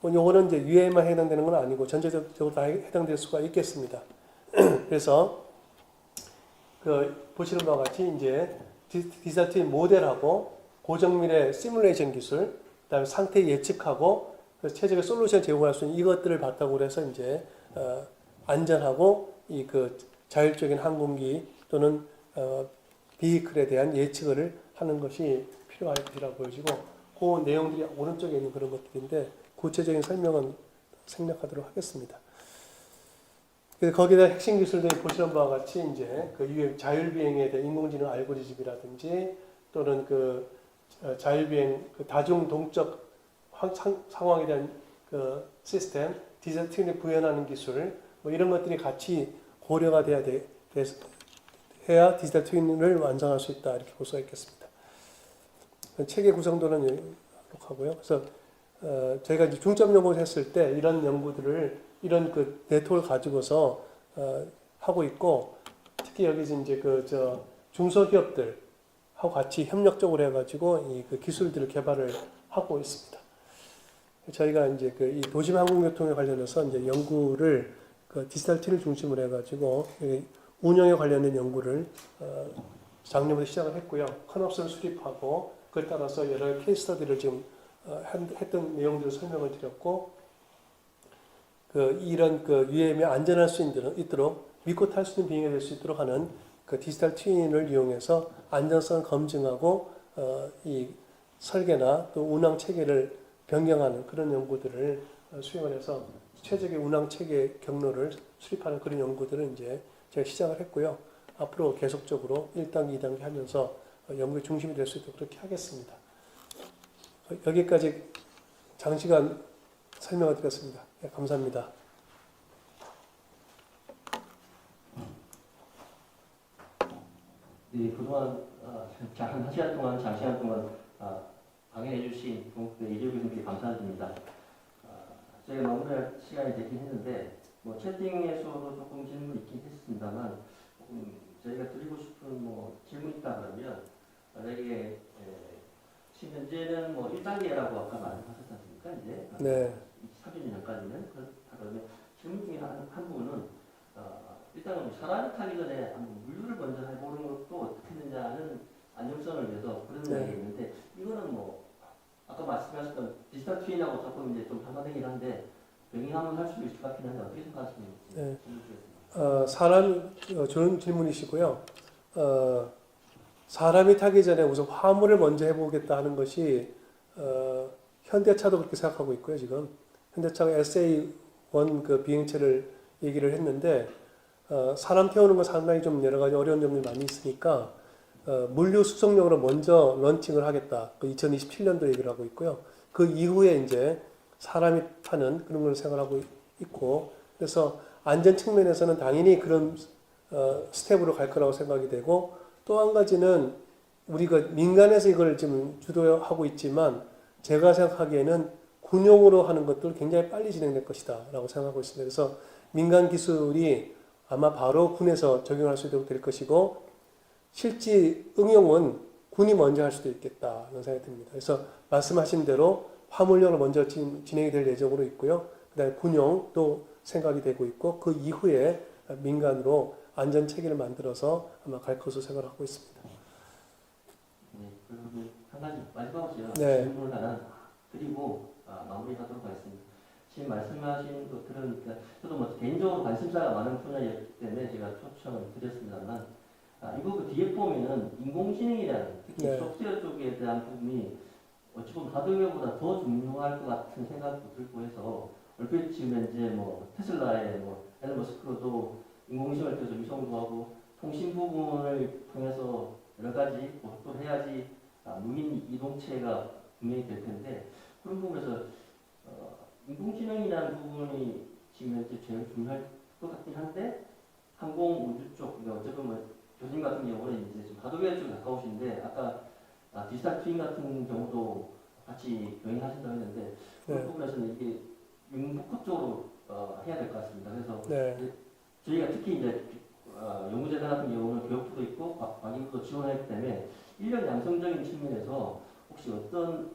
요거는 이제 UA에만 해당되는 건 아니고 전체적으로 다 해당될 수가 있겠습니다. 그래서 그 보시는 바와 같이 이제 디지털 트윈 모델하고 고정미래 시뮬레이션 기술, 그다음에 상태 예측하고 최적의 솔루션 제공할 수 있는 이것들을 바탕으로 해서 이제 안전하고 이 그 자율적인 항공기 또는 비클에 대한 예측을 하는 것이 필요할 것이라고 보여지고 그 내용들이 오른쪽에 있는 그런 것들인데 구체적인 설명은 생략하도록 하겠습니다. 그래서 거기다 핵심 기술들이 보시는 바와 같이 이제 그 자율비행에 대한 인공지능 알고리즘이라든지 또는 그 자율비행 그 다중 동적 상황에 대한 그 시스템, 디지털 트윈을 구현하는 기술, 뭐 이런 것들이 같이 고려가 해야 디지털 트윈을 완성할 수 있다 이렇게 볼 수가 있겠습니다. 체계 구성도는 이렇게 하고요. 그래서 저희가 이제 중점 연구를 했을 때 이런 연구들을 이런 그 네트워크를 가지고서 하고 있고 특히 여기 이제 그 중소기업들하고 같이 협력적으로 해가지고 이 그 기술들을 개발을 하고 있습니다. 저희가 이제 그 이 도심 항공교통에 관련해서 이제 연구를 그 디지털 트윈을 중심으로 해가지고 운영에 관련된 연구를 작년부터 시작을 했고요. 컨옵스를 수립하고 그에 따라서 여러 케이스 스터디를 지금 했던 내용들을 설명을 드렸고 이런 그 UAM이 안전할 수 있도록 믿고 탈 수 있는 비행이 될 수 있도록 하는 그 디지털 트윈을 이용해서 안전성을 검증하고 이 설계나 또 운항 체계를 변경하는 그런 연구들을 수행을 해서 최적의 운항 체계 경로를 수립하는 그런 연구들을 이제 제가 시작을 했고요. 앞으로 계속적으로 1단계, 2단계 하면서 연구의 중심이 될 수 있도록 그렇게 하겠습니다. 여기까지 장시간 설명을 드렸습니다. 네, 감사합니다. 네, 그동안 한 시간 동안 장시간 동안 방해해 주신 이재우 교수님께 감사드립니다. 저희가 마무리할 시간이 되긴 했는데 뭐 채팅에서도 조금 질문이 있긴 했습니다만 저희가 드리고 싶은 뭐 질문이 있다 그러면 만약에 지금 현재는 뭐 1단계라고 아까 말씀하셨지 않습니까? 이제 네. 2030년까지는 그러면 질문 중에 한 부분은 일단은 사람이 타기 전에 물류를 먼저 해보는 것도 어떻게 되냐는 안정성을 위해서 그런 네. 이야기 있는데 이거는 뭐 아까 말씀하셨던 디지털 트윈하고 조금 이제 좀 상반되긴 한데 병행하면 할 수도 있을 것 같긴 한데 어떻게 생각하시는지 네. 질문 사람 좋은 질문이시고요. 사람이 타기 전에 우선 화물을 먼저 해보겠다 하는 것이 현대차도 그렇게 생각하고 있고요. 지금 현대차가 SA1 그 비행체를 얘기를 했는데 사람 태우는 건 상당히 좀 여러 가지 어려운 점들이 많이 있으니까 물류 수송용으로 먼저 런칭을 하겠다. 그 2027년도 얘기를 하고 있고요. 그 이후에 이제 사람이 타는 그런 걸 생각하고 있고 그래서 안전 측면에서는 당연히 그런 스텝으로 갈 거라고 생각이 되고 또 한 가지는 우리가 민간에서 이걸 지금 주도하고 있지만 제가 생각하기에는 군용으로 하는 것들 굉장히 빨리 진행될 것이다 라고 생각하고 있습니다. 그래서 민간 기술이 아마 바로 군에서 적용할 수 있도록 될 것이고 실제 응용은 군이 먼저 할 수도 있겠다는 생각이 듭니다. 그래서 말씀하신 대로 화물용으로 먼저 진행이 될 예정으로 있고요. 그다음에 군용도 생각이 되고 있고 그 이후에 민간으로 안전 체계를 만들어서 아마 갈 것으로 생각하고 있습니다. 네, 그리고 한 가지 마지막으로 제가 네. 질문을 하나 드리고 마무리하도록 하겠습니다. 지금 말씀하신 거 들으니까 저도 뭐 개인적으로 관심사가 많은 분야이기 때문에 제가 초청을 드렸습니다만 이거 그 뒤에 보면은 인공지능이라는 특히 네. 소프트웨어 쪽에 대한 부분이 어찌 보면 하드웨어보다 더 중요할 것 같은 생각도 들고 해서 얼핏 지금 이제 뭐 테슬라의 뭐 앨런 머스크도 인공지능을 통해서 위성도 하고 통신 부분을 통해서 여러 가지 또 해야지 무인 이동체가 분명히 될 텐데 그런 부분에서 인공지능이라는 부분이 지금 현재 제일 중요할 것 같긴 한데 항공 우주 쪽 그러니까 어쨌든 뭐 교수님 같은 경우는 이제 좀 하드웨어 쪽에 가까우신데 아까 디지털 트윈 같은 경우도 같이 병행하신다고 했는데 그런 네. 부분에서는 이게 융복합 쪽으로 해야 될 것 같습니다. 그래서 네. 저희가 특히 이제 연구재단 같은 경우는 교육부도 있고 과기부도 지원했기 때문에 인력 양성적인 측면에서 혹시 어떤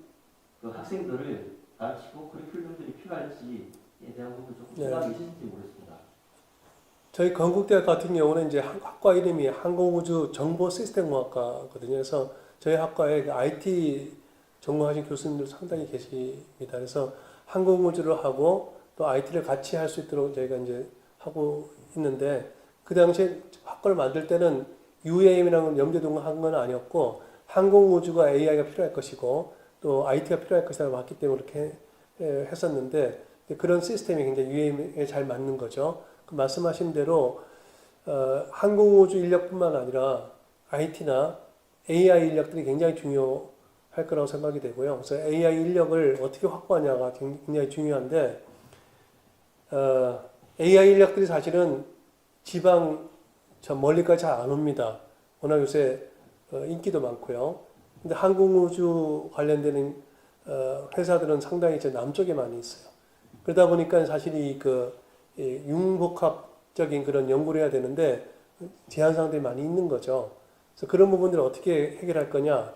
그 학생들을 가르치고 커리큘럼들이 필요할지에 대한 부분 조금 네. 생각이 있으실지 모르겠습니다. 저희 건국대학 같은 경우는 이제 학과 이름이 항공우주 정보시스템공학과거든요. 그래서 저희 학과에 그 IT 전공하신 교수님들 상당히 계십니다. 그래서 항공우주를 하고 또 IT를 같이 할 수 있도록 저희가 이제 하고 있는데 그 당시에 학과를 만들 때는 UAM이라는 건 염두에 두고 한 건 아니었고 항공우주가 AI가 필요할 것이고 또 IT가 필요할 것이라고 봤기 때문에 그렇게 했었는데 그런 시스템이 굉장히 UAM에 잘 맞는 거죠. 그 말씀하신 대로 항공우주 인력뿐만 아니라 IT나 AI 인력들이 굉장히 중요할 거라고 생각이 되고요. 그래서 AI 인력을 어떻게 확보하냐가 굉장히 중요한데 AI 인력들이 사실은 지방 저 멀리까지 잘 안 옵니다. 워낙 요새 인기도 많고요. 근데 항공우주 관련되는 회사들은 상당히 저 남쪽에 많이 있어요. 그러다 보니까 사실 이 융복합적인 그런 연구를 해야 되는데 제한사항들이 많이 있는 거죠. 그래서 그런 부분들을 어떻게 해결할 거냐.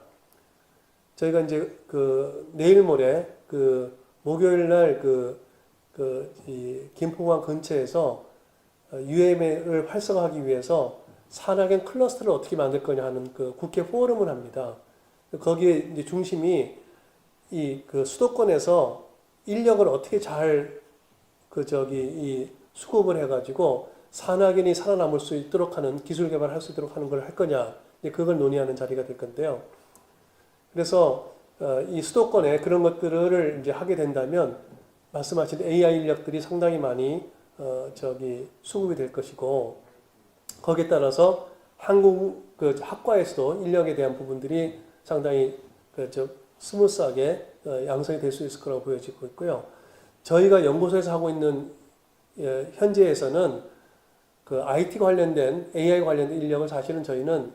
저희가 이제 내일 모레 목요일 날 이 김포공항 근처에서 UM을 활성화하기 위해서 산학연 클러스터를 어떻게 만들 거냐 하는 국회 포럼을 합니다. 거기에 이제 중심이 이 수도권에서 인력을 어떻게 잘 수급을 해가지고 산학연이 살아남을 수 있도록 하는 기술 개발을 할 수 있도록 하는 걸 할 거냐 이제 그걸 논의하는 자리가 될 건데요. 그래서 이 수도권에 그런 것들을 이제 하게 된다면 말씀하신 AI 인력들이 상당히 많이 수급이 될 것이고 거기에 따라서 학과에서도 인력에 대한 부분들이 상당히 스무스하게 양성이 될 수 있을 거라고 보여지고 있고요. 저희가 연구소에서 하고 있는 현재에서는 IT 관련된 AI 관련된 인력을 사실은 저희는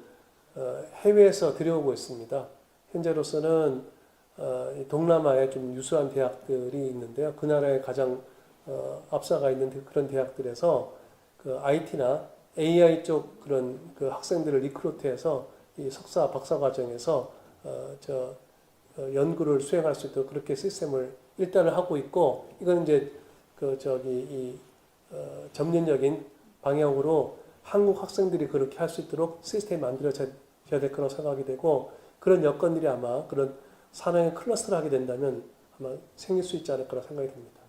해외에서 들여오고 있습니다. 현재로서는 동남아에 좀 유수한 대학들이 있는데요. 그 나라에 가장 앞서가 있는 그런 대학들에서 IT나 AI 쪽 그런 학생들을 리크루트해서 이 석사, 박사 과정에서 연구를 수행할 수 있도록 그렇게 시스템을 일단은 하고 있고 이건 이제 점진적인 방향으로 한국 학생들이 그렇게 할 수 있도록 시스템이 만들어져야 될 거라고 생각이 되고 그런 여건들이 아마 그런 산업의 클러스터를 하게 된다면 아마 생길 수 있지 않을 거라 생각이 듭니다.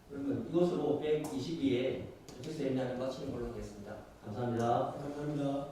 그러면 이것으로 122회 세미나를 마치는 걸로 하겠습니다. 감사합니다. 감사합니다.